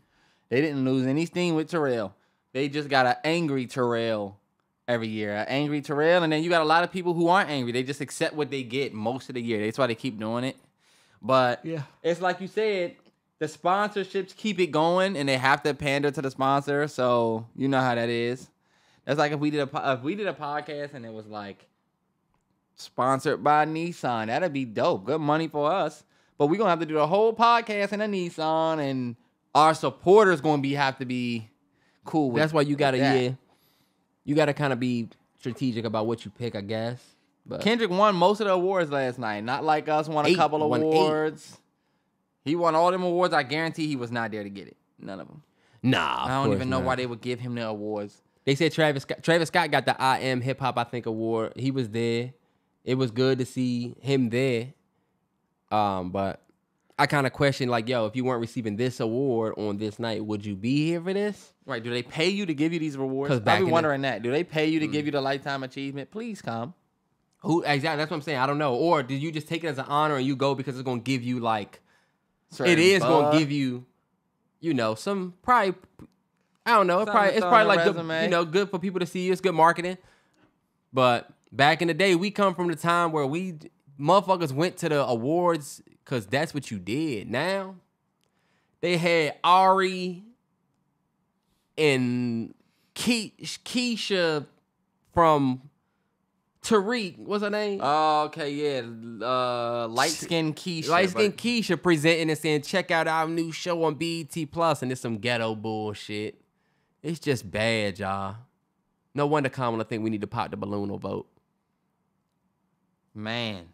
They didn't lose any steam with Terrell. They just got an angry Terrell every year. An angry Terrell, and then you got a lot of people who aren't angry. They just accept what they get most of the year. That's why they keep doing it. But yeah, it's like you said, the sponsorships keep it going, and they have to pander to the sponsor. So you know how that is. That's like if we did a podcast and it was like sponsored by Nissan. That'd be dope. Good money for us. But we're gonna have to do the whole podcast in a Nissan, and our supporters gonna have to be cool with. That's why you gotta you gotta kind of be strategic about what you pick, I guess. But Kendrick won most of the awards last night. Not like us, won a couple of awards. 8. He won all them awards. I guarantee he was not there to get it. None of them. Nah, I don't even know why they would give him the awards. They said Travis Scott got the I Am Hip Hop, I think, award. He was there. It was good to see him there. But I kind of question, like, yo, if you weren't receiving this award on this night, would you be here for this? Right. Do they pay you to give you these rewards? I've been wondering that. Do they pay you to give you the lifetime achievement? Please come. Who exactly? That's what I'm saying. I don't know. Or did you just take it as an honor and you go because it's going to give you, like, it is going to give you, you know, some probably, I don't know. It's probably like good, good for people to see you. It's good marketing. But back in the day, we come from the time where motherfuckers went to the awards because that's what you did. Now, they had Ari and Keisha from Tariq, what's her name? Oh, okay, yeah. Light Skin Keisha. Light Skin Keisha presenting and saying, check out our new show on BET Plus, and it's some ghetto bullshit. It's just bad, y'all. No wonder Kamala think we need to pop the balloon or vote. Man.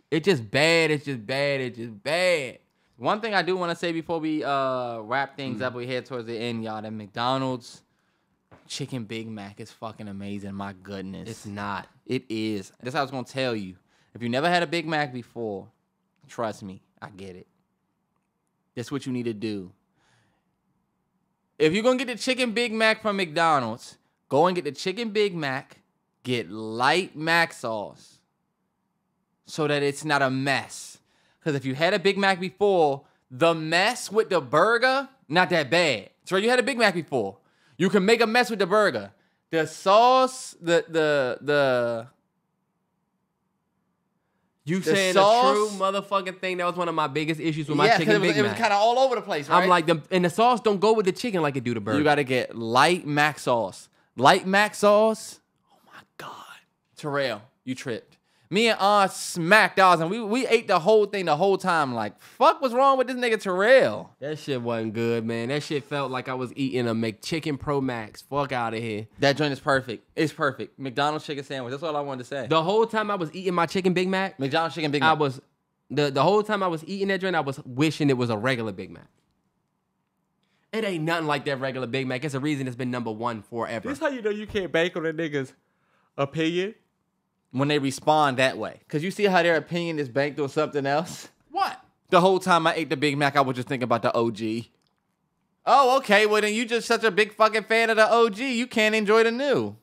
It's just bad. It's just bad. It's just bad. One thing I do want to say before we wrap things up, we head towards the end, y'all. That McDonald's chicken Big Mac is fucking amazing. My goodness. It's not. It is. That's what I was going to tell you. If you never had a Big Mac before, trust me, I get it. That's what you need to do. If you're going to get the chicken Big Mac from McDonald's, go and get the chicken Big Mac, get light Mac sauce so that it's not a mess. Because if you had a Big Mac before, the mess with the burger, not that bad. So you had a Big Mac before. You can make a mess with the burger. The sauce, You saying the true motherfucking thing? That was one of my biggest issues with my chicken Big Mac. It was kind of all over the place, right? I'm like, and the sauce don't go with the chicken like it do the burger. You got to get light Mac sauce. Light Mac sauce. Oh my God. Terrell, you tripped. Me and smacked ours, and we ate the whole thing the whole time. Like, fuck, what's wrong with this nigga Terrell? That shit wasn't good, man. That shit felt like I was eating a McChicken Pro Max. Fuck out of here. That joint is perfect. It's perfect. McDonald's chicken sandwich. That's all I wanted to say. The whole time I was eating my chicken Big Mac, McDonald's chicken Big Mac. I was the whole time I was eating that joint, I was wishing it was a regular Big Mac. It ain't nothing like that regular Big Mac. It's a reason it's been #1 forever. This how you know you can't bank on a nigga's opinion? When they respond that way. Because you see how their opinion is banked on something else? What? The whole time I ate the Big Mac, I was just thinking about the OG. Oh, okay. Well, then you just such a big fucking fan of the OG. You can't enjoy the new.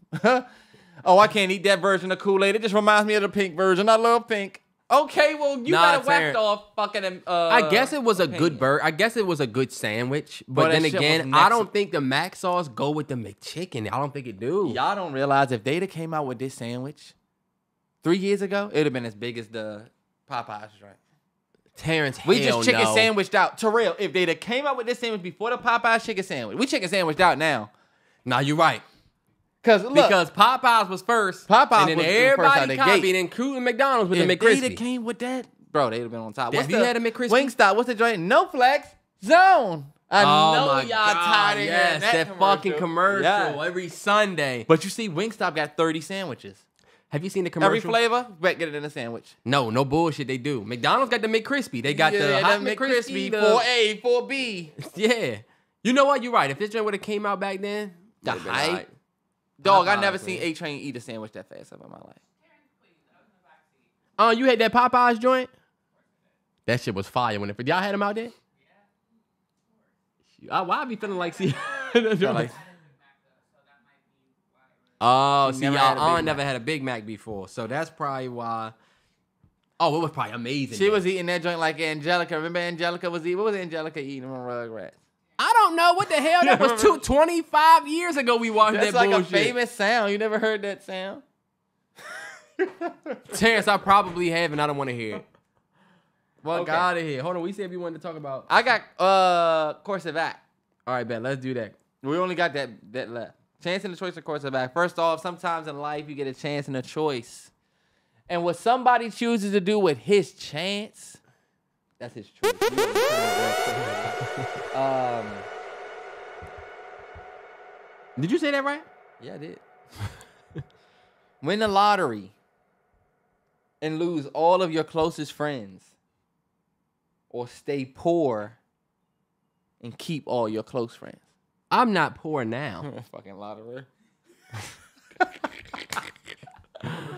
Oh, I can't eat that version of Kool-Aid. It just reminds me of the pink version. I love pink. Okay, well, you got a whacked off fucking I guess it was a good burger. I guess it was a good sandwich. But then again, I don't think the Mac sauce go with the McChicken. I don't think it do. Y'all don't realize if they'd have came out with this sandwich 3 years ago, it would have been as big as the Popeyes, right? Terrance, we just chicken sandwiched out. Terrell, if they'd have came out with this sandwich before the Popeyes chicken sandwich, we chicken sandwiched out now. Nah, you're right. Because Popeyes was first. Popeyes and then was everybody first out the copied, including McDonald's with the if McCrispy. they'd have came with that, bro, they'd have been on top. Have you had a McCrispy? Wingstop, what's the joint? No flex zone. I know my y'all God, tired of hearing that fucking commercial every Sunday. But you see, Wingstop got 30 sandwiches. Have you seen the commercial? Every flavor, bet get it in a sandwich. No bullshit. They do. McDonald's got the McCrispy. They got the hot McCrispy. 4A, 4B. Yeah. You know what? You're right. If this joint would have came out back then, the hype. Dog, I never seen A-Train eat a sandwich that fast ever in my life. Oh, you had that Popeyes joint? That shit was fire. When y'all had them out there? Yeah. Why I be feeling like see? Oh, see, y'all never had a Big Mac before, so that's probably why. Oh, it was probably amazing. She was eating that joint like Angelica. Remember Angelica was eating? What was Angelica eating on Rugrats? I don't know what the hell. That was 25 years ago we watched that bullshit. That's like a famous sound. You never heard that sound? Terrance, I probably have, and I don't want to hear it. Well, get out of here. Hold on. We said we wanted to talk about. I got course of act. All right, Ben. Let's do that. We only got that left. Chance and a choice, of course, of act. First off, sometimes in life you get a chance and a choice. And what somebody chooses to do with his chance, that's his choice. Did you say that right? Yeah, I did. Win the lottery and lose all of your closest friends, or stay poor and keep all your close friends. I'm not poor now. Fucking lottery.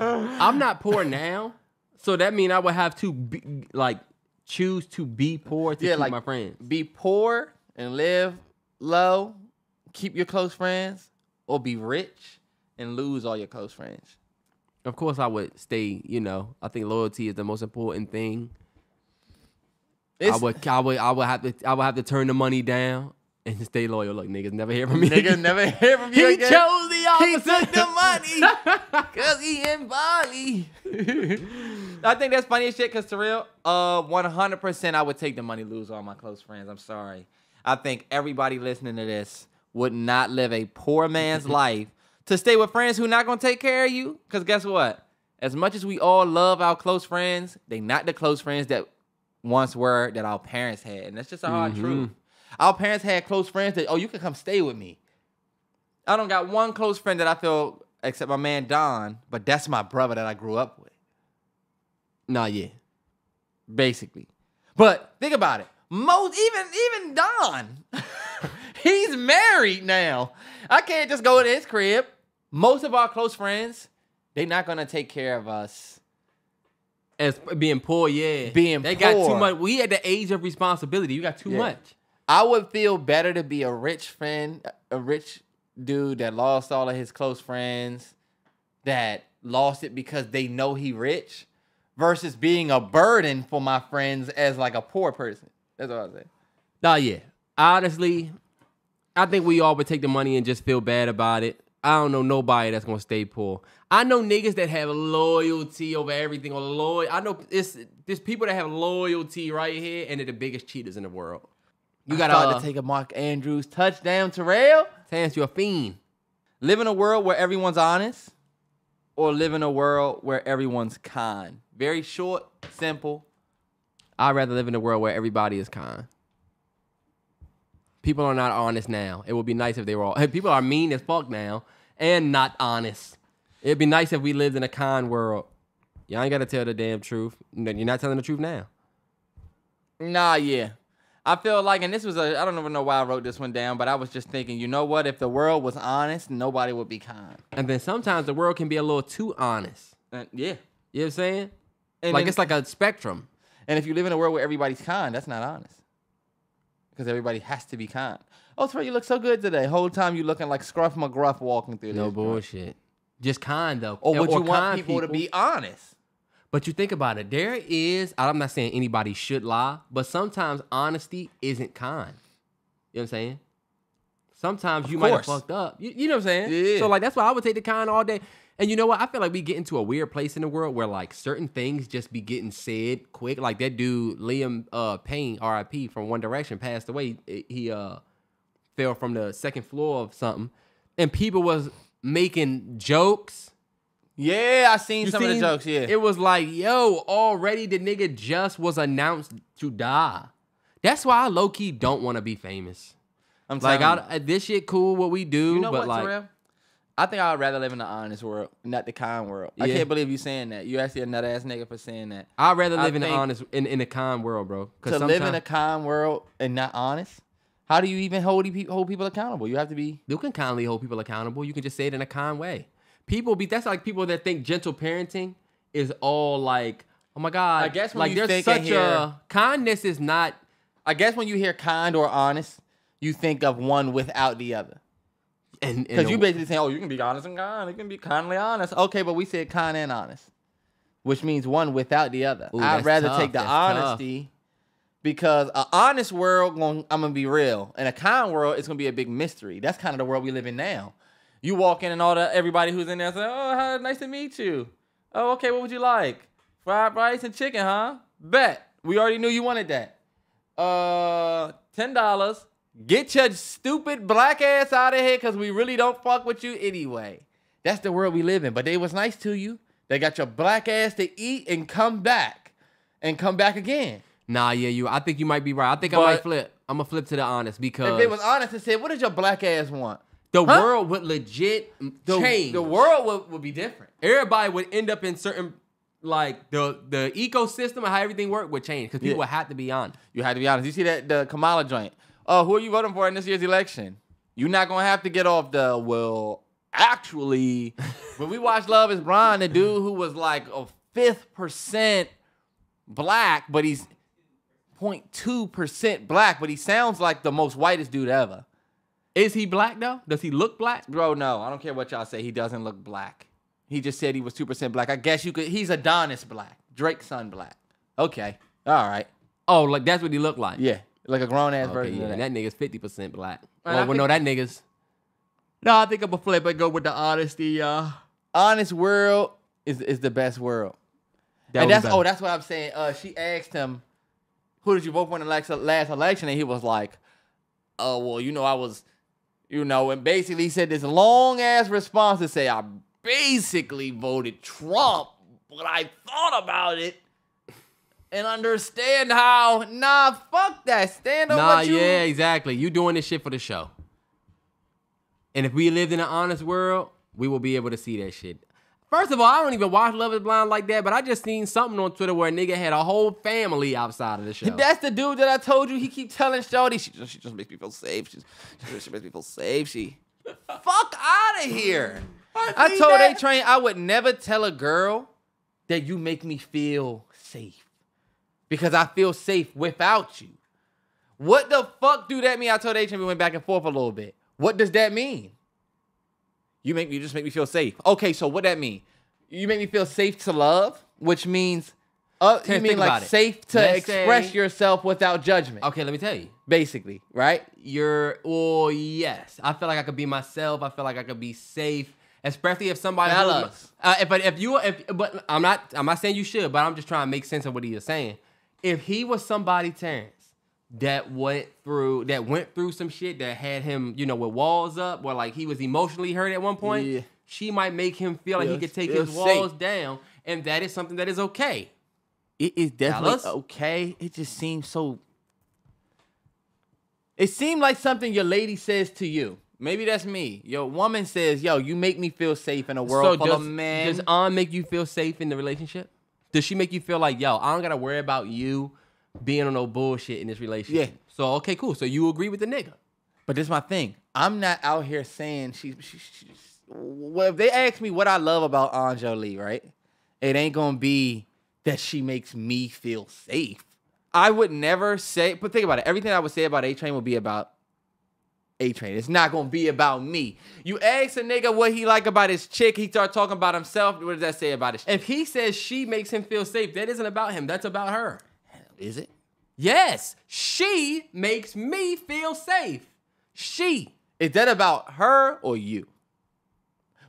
I'm not poor now, so that means I would have to choose to be poor to keep my friends. Be poor and live low, keep your close friends, or be rich and lose all your close friends. Of course, I would stay. I think loyalty is the most important thing. I would have to turn the money down and stay loyal. Look, niggas never hear from me. Niggas never hear from you again. He chose the opposite. He took the money because he in Bali. I think that's funny as shit because Terrell, 100% I would take the money, lose all my close friends. I'm sorry. I think everybody listening to this would not live a poor man's life to stay with friends who not going to take care of you. Because guess what? as much as we all love our close friends, they not the close friends that once were that our parents had. And that's just a hard truth. Our parents had close friends that, oh, you can come stay with me. I don't got one close friend that I feel, except my man Don, but that's my brother that I grew up with. Nah, yeah. Basically. But think about it. Even Don, he's married now. I can't just go to his crib. Most of our close friends, they're not gonna take care of us. As being poor, yeah. They got too much. We at the age of responsibility. You got too much. I would feel better to be a rich friend, a rich dude that lost all of his close friends, that lost it because they know he rich, versus being a burden for my friends as like a poor person. That's what I say. Nah, yeah. Honestly, I think we all would take the money and just feel bad about it. I don't know nobody that's gonna stay poor. I know niggas that have loyalty over everything, or loyal. I know there's people that have loyalty right here, and they're the biggest cheaters in the world. You got to take a Mark Andrews touchdown, Terrell. Terrance, you're a fiend. Live in a world where everyone's honest, or live in a world where everyone's kind. Very short, simple. I'd rather live in a world where everybody is kind. People are not honest now. It would be nice if they were all. People are mean as fuck now and not honest. It'd be nice if we lived in a kind world. Y'all ain't got to tell the damn truth. You're not telling the truth now. Nah, yeah. I feel like, and this was I don't even know why I wrote this one down, but I was just thinking, you know what? If the world was honest, nobody would be kind. And then sometimes the world can be a little too honest. Yeah. You know what I'm saying? And like then, it's like a spectrum. And if you live in a world where everybody's kind, that's not honest. Because everybody has to be kind. Oh, Trey, you look so good today. Whole time you looking like Scruff McGruff walking through No this bullshit. Just kind, though. Or would you want people to be honest? But you think about it. There is, I'm not saying anybody should lie, but sometimes honesty isn't kind. You know what I'm saying? Sometimes you might have fucked up. You know what I'm saying? Yeah. So, like, that's why I would take the kind all day. And you know what? I feel like we get into a weird place in the world where, like, certain things just be getting said quick. Like that dude, Liam Payne, R.I.P., from One Direction, passed away. He fell from the second floor of something. And people was making jokes. Yeah, I seen some of the jokes, yeah. It was like, yo, already the nigga just was announced to die. That's why I low-key don't want to be famous. I'm like, this shit cool, what we do, you know but what, like... Terrell? I think I'd rather live in the honest world, not the kind world. I can't believe you saying that. You actually a nut-ass nigga for saying that. I'd rather live in the honest, in the kind world, bro. To live in a kind world and not honest? How do you even hold people accountable? You have to be... You can kindly hold people accountable. You can just say it in a kind way. That's like people that think gentle parenting is all like, oh my God. I guess when like you there's think such a kindness is not. I guess when you hear kind or honest, you think of one without the other. Because you basically saying, oh, you can be honest and kind. You can be kindly honest. Okay, but we said kind and honest, which means one without the other. Ooh, I'd rather take the that's honesty because an honest world, I'm going to be real. In a kind world, it's going to be a big mystery. That's kind of the world we live in now. You walk in and everybody who's in there say, oh, nice to meet you. Oh, okay, what would you like? Fried rice and chicken, huh? Bet. We already knew you wanted that. $10. Get your stupid black ass out of here because we really don't fuck with you anyway. That's the world we live in. But they was nice to you. They got your black ass to eat and come back. And come back again. Nah, yeah, I think you might be right. I think I might flip. I'm going to flip to the honest because... If they was honest and said, what does your black ass want? The world would legit change. The world would be different. Everybody would end up in certain, like, the ecosystem of how everything worked would change because people would have to be honest. You had to be honest. You see the Kamala joint. Who are you voting for in this year's election? You're not going to have to get off the, well, actually, when we watched Love is Blind, the dude who was like a 5th% black, but he's 0.2% black, but he sounds like the most whitest dude ever. Is he black, though? Does he look black? Bro, no. I don't care what y'all say. He doesn't look black. He just said he was 2% black. I guess you could... He's Adonis black. Drake's son black. Okay. All right. Oh, like that's what he looked like? Yeah. Like a grown-ass version of that. That nigga's 50% black. Well, no, that nigga's... No, I think I'm going to flip and go with the honesty, Honest world is the best world. That's what I'm saying. She asked him, who did you vote for in the last election? And he was like, oh, well, I was... and basically he said this long-ass response to say, I basically voted Trump, but I thought about it and understand how, nah, fuck that. Stand on what you... Yeah, exactly. You doing this shit for the show. And if we lived in an honest world, we will be able to see that shit. First of all, I don't even watch Love is Blind like that, but I just seen something on Twitter where a nigga had a whole family outside of the show. That's the dude that I told you. He keep telling Shorty, she just makes me feel safe. She makes me feel safe. Fuck out of here. I told A-Train I would never tell a girl that you make me feel safe because I feel safe without you. What the fuck do that mean? I told A-Train we went back and forth a little bit. What does that mean? You just make me feel safe. Okay, so what that mean? You make me feel safe to love, which means you mean like safe to express yourself without judgment. Okay, let me tell you. Basically, right? Yes. I feel like I could be myself. I feel like I could be safe, especially if somebody but I'm not saying you should, but I'm just trying to make sense of what he is saying. If he was somebody, Terrance, that went through some shit that had him, with walls up, where like he was emotionally hurt at one point, she might make him feel like he could take his walls down, and that is something that is okay. It is definitely okay. It just seems so... It seemed like something your lady says to you. Maybe that's me. Your woman says, yo, you make me feel safe in a world full of men. Does An make you feel safe in the relationship? Does she make you feel like, yo, I don't got to worry about you being on no bullshit in this relationship? Yeah. So, okay, cool. So you agree with the nigga. But this is my thing. I'm not out here saying well, if they ask me what I love about Anjali, right? It ain't going to be that she makes me feel safe. I would never say, but think about it. Everything I would say about A-Train would be about A-Train. It's not going to be about me. You ask a nigga what he like about his chick, he start talking about himself. What does that say about his chick? If he says she makes him feel safe, that isn't about him. That's about her. Is it? Yes. She makes me feel safe. She. Is that about her or you?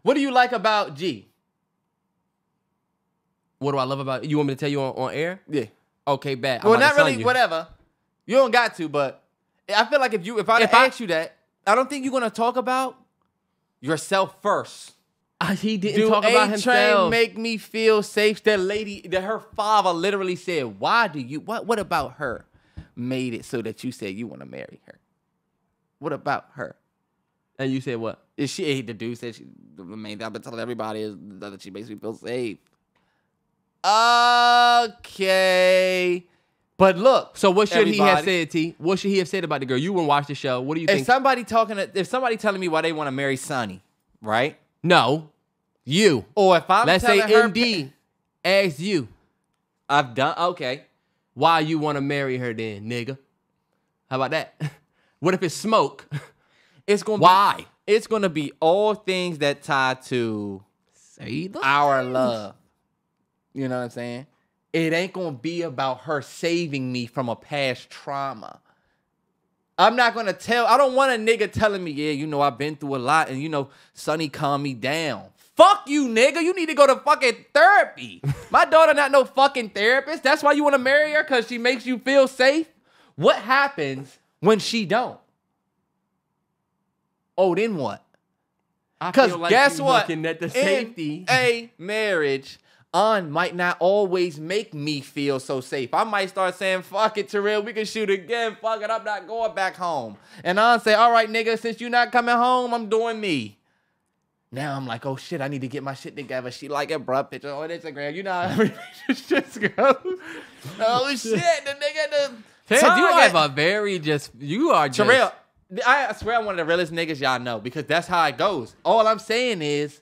What do you like about G? What do I love about... You want me to tell you on air? Yeah. Okay, bad. Well, not really, whatever. You don't got to, but I feel like if I asked you that, I don't think you're going to talk about yourself first. He didn't talk about himself. Make me feel safe. That lady, that her father literally said, what about her made it so that you said you want to marry her? What about her? And you said what? The dude said the main thing I've been telling everybody is that she makes me feel safe. Okay. But look. So what should he have said, T? What should he have said about the girl? You wouldn't watch the show. What do you think? If somebody telling me why they want to marry Sonny, right? No. You. Or if I'm Let's say MD asks you. Okay. Why you want to marry her then, nigga? How about that? What if it's smoke? It's gonna Why? It's gonna be all things that tie to our love. You know what I'm saying? It ain't gonna be about her saving me from a past trauma. I'm not gonna I don't want a nigga telling me, yeah, I've been through a lot and Sonny calmed me down. Fuck you, nigga. You need to go to fucking therapy. My daughter not no fucking therapist. That's why you want to marry her, because she makes you feel safe. What happens when she don't? Oh, then what? Because like guess what? At the safety. In a marriage, An might not always make me feel so safe. I might start saying, fuck it, Terrell, we can shoot again. Fuck it, I'm not going back home. And An say, all right, nigga, since you're not coming home, I'm doing me. Now I'm like, oh shit, I need to get my shit together. She like a bruh picture on Instagram. You know how relationships go. Oh shit, the nigga, you have a very you are just... Terrell, I swear I'm one of the realest niggas y'all know, because that's how it goes. All I'm saying is,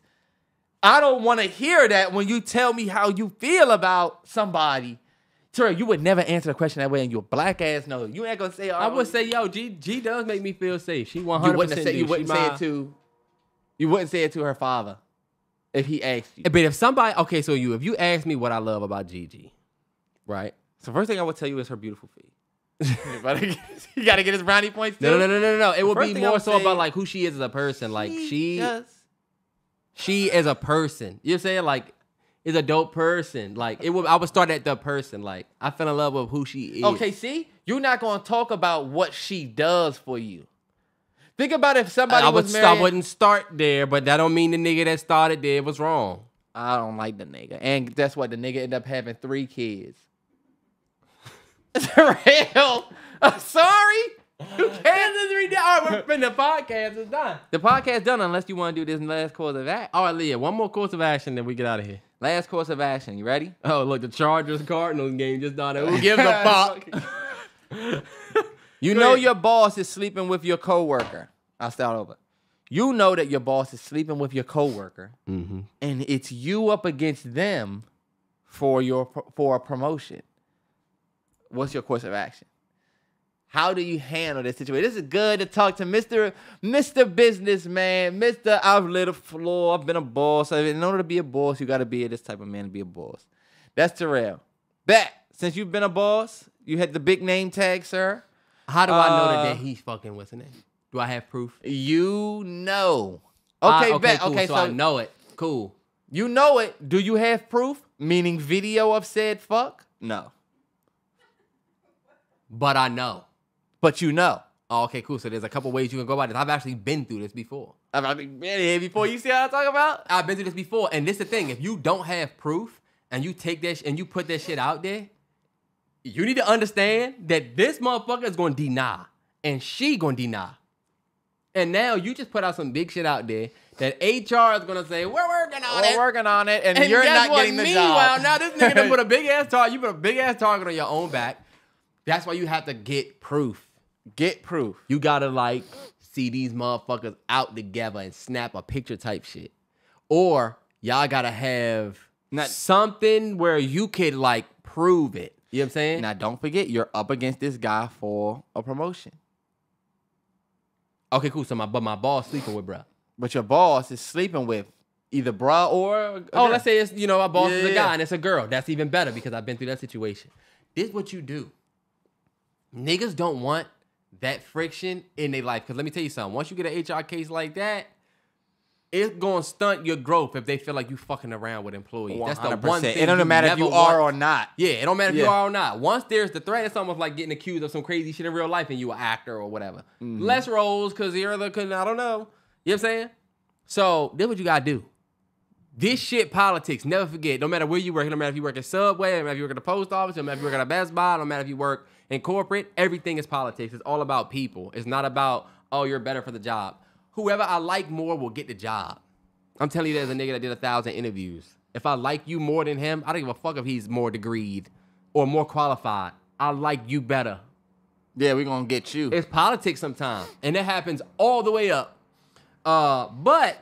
I don't want to hear that when you tell me how you feel about somebody. Terrell, you would never answer the question that way, and you a black ass no. You ain't gonna say. Oh, I would say, yo, G does make me feel safe. She 100%. You wouldn't say it to. You wouldn't say it to her father if he asked you. But if somebody, okay, so if you ask me what I love about Gigi, right? So first thing I would tell you is her beautiful feet. You gotta get his brownie points too. No. It would be more so about like who she is as a person. Like she as a person. You know what I'm saying? Like, is a dope person. Like I would start at the person. Like I fell in love with who she is. Okay, see? You're not gonna talk about what she does for you. Think about if somebody was married. I wouldn't start there, but that don't mean the nigga that started there was wrong. I don't like the nigga. And that's what the nigga ended up having 3 kids. Terrell, I'm sorry. All right, the podcast is done. The podcast done unless you want to do this last course of action. All right, Leah, one more course of action, then we get out of here. Last course of action. You ready? Oh, look, the Chargers-Cardinals game just done. Who gives a fuck? You know your boss is sleeping with your coworker. I'll start over. You know that your boss is sleeping with your coworker, and it's you up against them for a promotion. What's your course of action? How do you handle this situation? This is good to talk to Mr. Businessman, Mr. I've lit a floor, I've been a boss. In order to be a boss, you got to be this type of man to be a boss. That's Terrell. Bet, since you've been a boss, you had the big name tag, sir. How do I know that he's fucking with it? Do I have proof? You know. Okay, bet. Cool. Okay, so I know it. Cool. You know it. Do you have proof? Meaning video of said fuck? No. But I know. But you know. Oh, okay, cool. So there's a couple ways you can go about this. I've actually been through this before. I've been here before. You see what I'm talking about? I've been through this before. And this is the thing. If you don't have proof and you take that and you put that shit out there, you need to understand that this motherfucker is going to deny. And she going to deny. And now you just put out some big shit out there that HR is going to say, we're working on it. We're working on it. And you're guess not what? getting the Meanwhile, job. now this nigga done put a big ass target. You put a big ass target on your own back. That's why you have to get proof. Get proof. You gotta like see these motherfuckers out together and snap a picture type shit. Or y'all gotta have something where you could like prove it. You know what I'm saying? Now don't forget, you're up against this guy for a promotion. Okay, cool. So my boss sleeping with bruh. But your boss is sleeping with either bruh or a Oh, girl. let's say it's, our boss is a Yeah. guy and it's a girl. That's even better because I've been through that situation. This is what you do. Niggas don't want that friction in their life. Because let me tell you something. Once you get an HR case like that, it's going to stunt your growth if they feel like you fucking around with employees. 100%. That's the one thing. It don't matter if you are or not. Yeah, it don't matter if you are or not. Once there's the threat, it's almost like getting accused of some crazy shit in real life and you an actor or whatever. Less roles because you're the, I don't know. You know what I'm saying? So, this is what you got to do. This shit politics. Never forget. No matter where you work. No matter if you work at Subway. No matter if you work at the post office. No matter if you work at a Best Buy. No matter if you work in corporate. Everything is politics. It's all about people. It's not about, oh, you're better for the job. Whoever I like more will get the job. I'm telling you, there's a nigga that did 1,000 interviews. If I like you more than him, I don't give a fuck if he's more degreed or more qualified. I like you better. Yeah, we're going to get you. It's politics sometimes. And it happens all the way up. But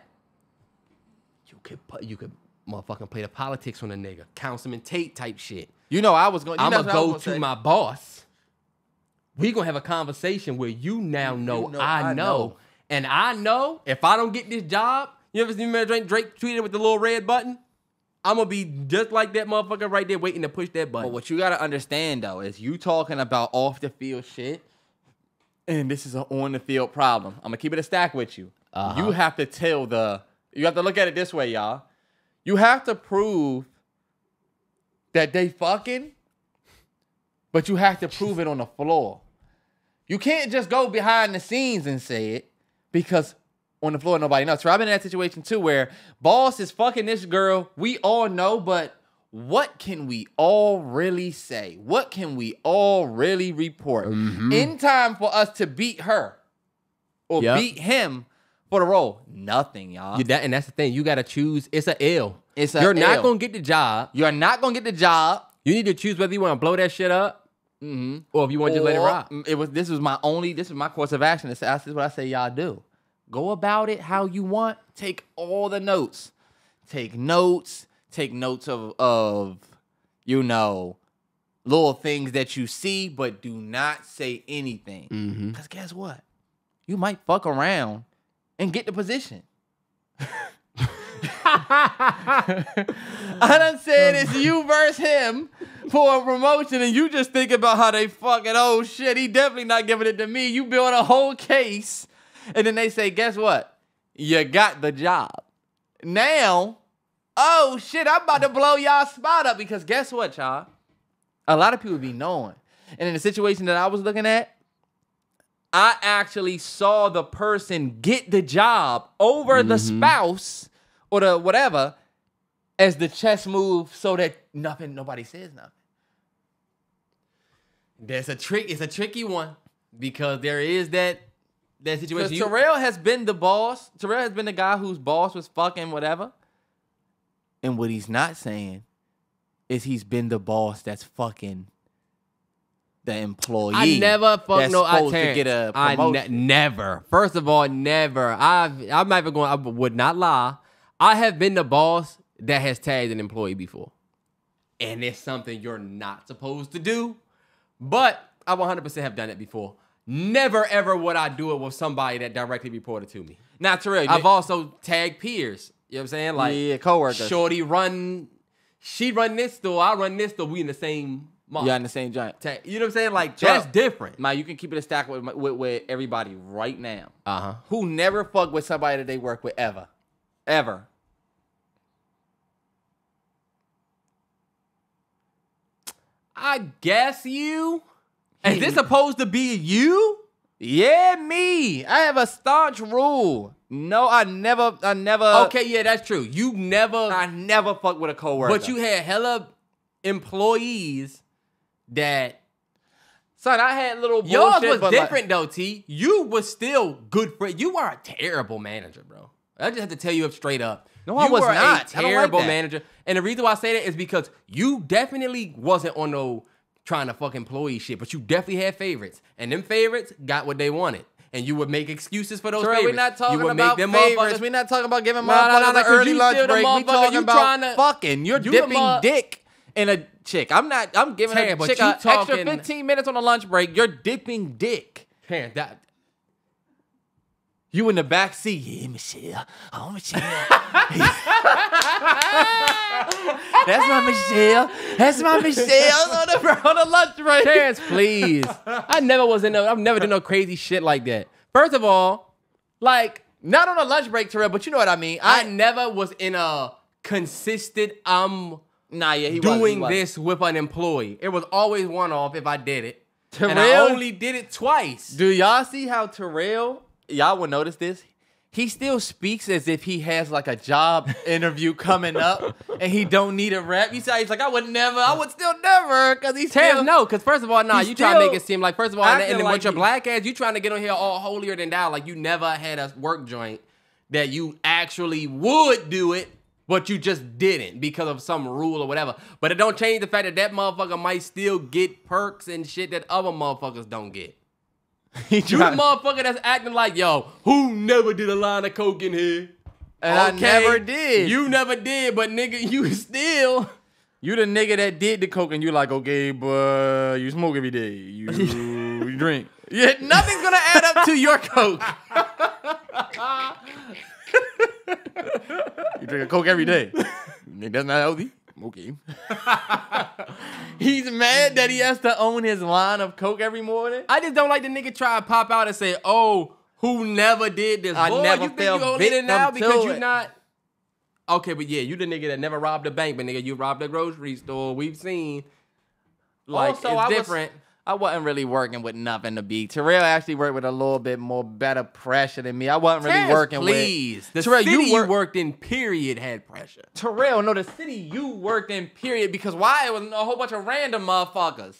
you could motherfucking play the politics on a nigga. Councilman Tate type shit. You know I was going to... I'm going to go to my boss. We going to have a conversation where you now know I know. And I know if I don't get this job, you ever seen Drake tweeted with the little red button? I'm going to be just like that motherfucker right there waiting to push that button. But what you got to understand, though, is you talking about off-the-field shit, and this is an on-the-field problem. I'm going to keep it a stack with you. You have to tell you have to look at it this way, y'all. You have to prove that they fucking, but you have to prove it on the floor. You can't just go behind the scenes and say it because on the floor nobody knows. So I've been in that situation too where boss is fucking this girl. We all know, but what can we all really say? What can we all really report in time for us to beat her or beat him for the role? Nothing, y'all. And that's the thing. You got to choose. It's an L. You're not going to get the job. You're not going to get the job. You need to choose whether you want to blow that shit up or if you want to just let it rock. This was my course of action. This is what I say y'all do. Go about it how you want. Take all the notes. Take notes. Take notes of little things that you see, but do not say anything. Because guess what? You might fuck around and get the position. I done said it's you versus him for a promotion, and you just think about how they fucking, oh shit, he definitely not giving it to me. You build a whole case, and then they say, guess what? You got the job. Now, oh shit, I'm about to blow y'all spot up because guess what, y'all? A lot of people be knowing. And in the situation that I was looking at, I actually saw the person get the job over the spouse or the whatever, as the chess move so that nobody says nothing. It's a tricky one because there is that situation. Because Terrell has been the boss. Terrell has been the guy whose boss was fucking whatever. And what he's not saying is he's been the boss that's fucking the employee. I never fuck no supposed to get a promotion. never. First of all, never. I'm not even going. I would not lie. I have been the boss that has tagged an employee before, and it's something you're not supposed to do. But I 100% have done it before. Never ever would I do it with somebody that directly reported to me. Now, Terrell, I've also tagged peers. You know what I'm saying? Like, yeah, coworkers. Shorty she run this store, I run this store. We in the same month. You're in the same joint. You know what I'm saying? Like, that's different. Man, you can keep it a stack with everybody right now. Uh-huh. Who never fuck with somebody that they work with ever. Ever. I guess you. Is this supposed to be you? Yeah, me. I have a staunch rule. No, I never. Okay, yeah, that's true. I never fuck with a coworker. But you had hella employees that. Son, I had little bullshit. Yours was different though, T. You was still good for. You are a terrible manager, bro. I just have to tell you up straight up. No, I was not. You were a terrible like manager. And the reason why I say that is because you definitely wasn't on no trying to fuck employee shit, but you definitely had favorites. And them favorites got what they wanted. And you would make excuses for those favorites. We're not talking you would about make them favorites. We're not talking about giving motherfuckers an early lunch break. We talking about fucking. You're dipping dick in a chick. I'm giving a chick an extra 15 minutes on a lunch break. You're dipping dick. Man, that... You in the back seat. Yeah, Michelle. Oh, Michelle. That's my Michelle. That's my Michelle on the lunch break. Terrance, please. I've never done no crazy shit like that. First of all, like, not on a lunch break, Terrell, but you know what I mean. I never was in a consistent, doing this with an employee. It was always one-off if I did it. Terrell, and I only did it twice. Do y'all see how Terrell, y'all will notice this, he still speaks as if he has like a job interview coming up and he don't need a rep. He's like, I would still never, because he's still... No, because first of all, you trying to make it seem like, first of all, and then like with your black ass, you trying to get on here all holier than thou, like you never had a work joint that you actually would do it, but you just didn't because of some rule or whatever. But it don't change the fact that that motherfucker might still get perks and shit that other motherfuckers don't get. You the motherfucker that's acting like, yo, who never did a line of coke in here? And okay, I never did. You never did, but nigga, you still. You the nigga that did the coke and you like, okay, but you smoke every day. You drink. Yeah, nothing's gonna add up to your coke. You drink a coke every day. That's not healthy. Okay. He's mad that he has to own his line of coke every morning. I just don't like the nigga try to pop out and say, "Oh, who never did this?" I never you felt think you only did it now because you're it. not. Okay, but yeah, you the nigga that never robbed a bank, but nigga, you robbed a grocery store. We've seen. Like, also, it's different. I wasn't really working with nothing to be. Terrell actually worked with a little bit more better pressure than me. I wasn't really working with. The Terrell, city you worked in, period, had pressure. Terrell, no, the city you worked in, period, because why? It was a whole bunch of random motherfuckers.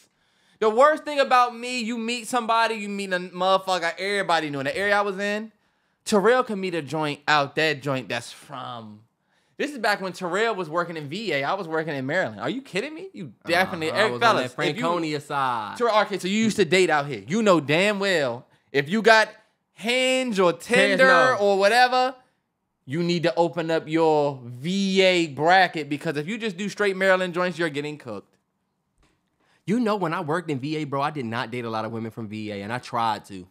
The worst thing about me, you meet somebody, you meet a motherfucker, everybody knew. In the area I was in, Terrell could meet a joint out that joint that's from... This is back when Terrell was working in VA. I was working in Maryland. Are you kidding me? You definitely... I was fellas, on that Franconia side. Terrell, okay, so you used to date out here. You know damn well, if you got Hinge or Tinder or whatever, you need to open up your VA bracket, because if you just do straight Maryland joints, you're getting cooked. You know, when I worked in VA, bro, I did not date a lot of women from VA, and I tried to.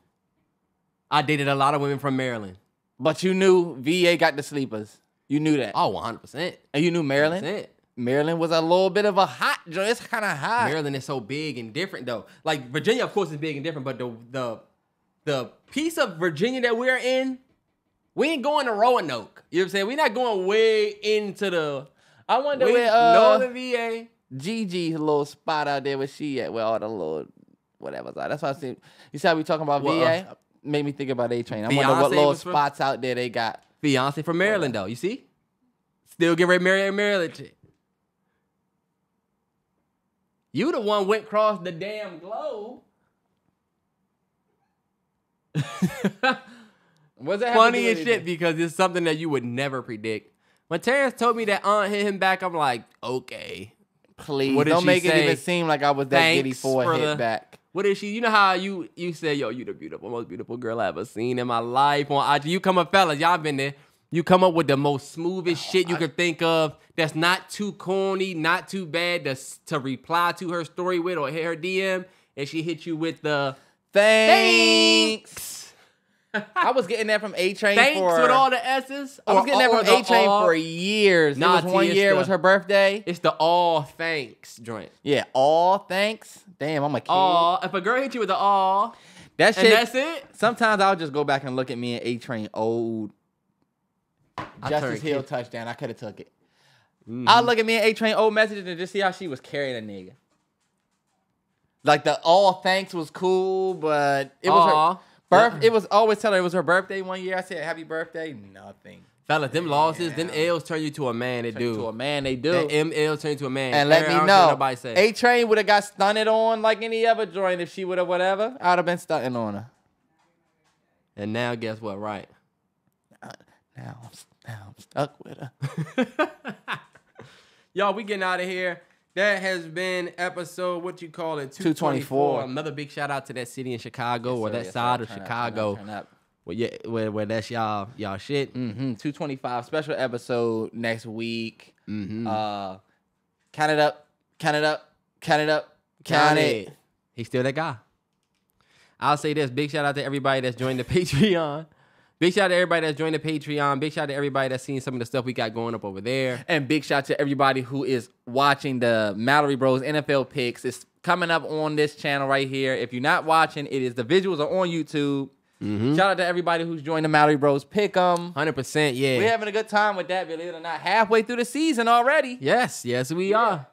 I dated a lot of women from Maryland. But you knew VA got the sleepers. You knew that. Oh, 100%. And you knew Maryland? 100%. Maryland was a little bit of a hot joint. It's kind of hot. Maryland is so big and different, though. Like, Virginia, of course, is big and different, but the piece of Virginia that we're in, we ain't going to Roanoke. You know what I'm saying? We're not going way into the... I wonder where... Northern VA. Gigi's little spot out there where she at, where all the little whatever's out. That's why I see... You see how we talking about VA? Made me think about A-Train. I wonder what little spots out there they got. Fiance from Maryland, though. You see? Still get ready to marry that chick. You the one went across the damn globe. What's that Funny as shit because it's something that you would never predict. When Terrance told me that Aunt hit him back, I'm like, okay. Please, What did don't she make it say? even seem like I was that giddy Thanks for a for hit the- back. What is she? You know how you said, yo, you the most beautiful girl I ever seen in my life on IG. You come up, fellas, y'all been there. You come up with the most smoothest shit you could think of that's not too corny, not too bad to reply to her story with or hit her DM, and she hit you with the Thanks. I was getting that from A-Train thanks for... with all the S's. I was getting that or from A-Train all. for years. Nah, It was one T, it's year. It the- was her birthday. It's the all thanks joint. Yeah, all thanks. Damn, I'm a kid. All. If a girl hit you with the all, That and shit. that's it. Sometimes I'll just go back and look at me and A-Train old Justice turned Hill kid. touchdown. I could have took it. Mhm. I'll look at me and A-Train old messages and just see how she was carrying a nigga. Like the all thanks was cool, but it was Aw. her birth. It was always telling her it was her birthday one year. I said happy birthday. Nothing. Fellas, them losses, them L's turn you to a man. They Turn you do. to a man, they do. That ML turn you to a man. And let I me don't care what know, nobody say. A-Train would have got stunted on like any other joint if she would have whatever. I'd have been stunting on her. And now guess what? Right. Now I'm stuck with her. Y'all, we getting out of here. That has been episode, what you call it, 224. Another big shout out to that city in Chicago or Yes, that sir. side of Turn up, Chicago. turn up. Where that's y'all shit. 225 special episode next week. Mm-hmm. Count it up, count it up, count it up, count it. He's still that guy. I'll say this. Big shout out to everybody that's joined the Patreon. Big shout out to everybody that's joined the Patreon. Big shout out to everybody that's seen some of the stuff we got going up over there. And big shout to everybody who is watching the Mallory Bros NFL picks. It's coming up on this channel right here. If you're not watching, it is the visuals are on YouTube. Shout out to everybody who's joined the Mallory Bros pick 'em. 100%, yeah. We're having a good time with that, believe it or not. Halfway through the season already. Yes, we are.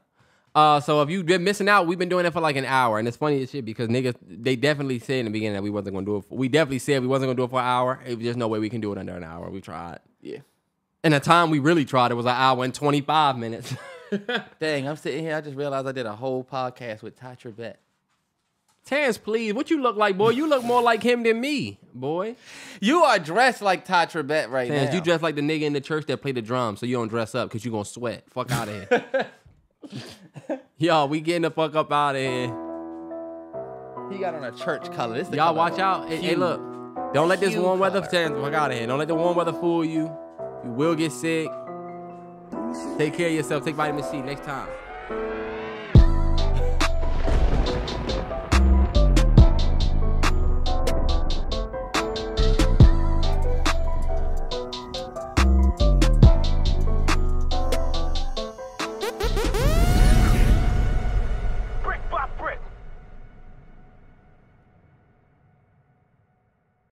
So if you've been missing out, we've been doing it for like an hour, and it's funny as shit because niggas, they definitely said in the beginning that we wasn't gonna do it. We definitely said we wasn't gonna do it for an hour. It was just no way we can do it under an hour. We tried. Yeah. And the time we really tried, it was an hour and 25 minutes. Dang, I'm sitting here. I just realized I did a whole podcast with Ty Trebet. Terrance, please, what you look like, boy? You look more like him than me, boy. You are dressed like Ty Trebet right Terrance, now. you dress like the nigga in the church that play the drums, so you don't dress up because you gonna sweat. Fuck out of here. Yo, we getting the fuck up out of here. He got on a church color. This the Y'all color. watch out. Hey, Hue. look. Don't let this Hue warm weather, color. Terrance, fuck out of here. Don't let the warm weather fool you. You will get sick. Take care of yourself. Take vitamin C next time.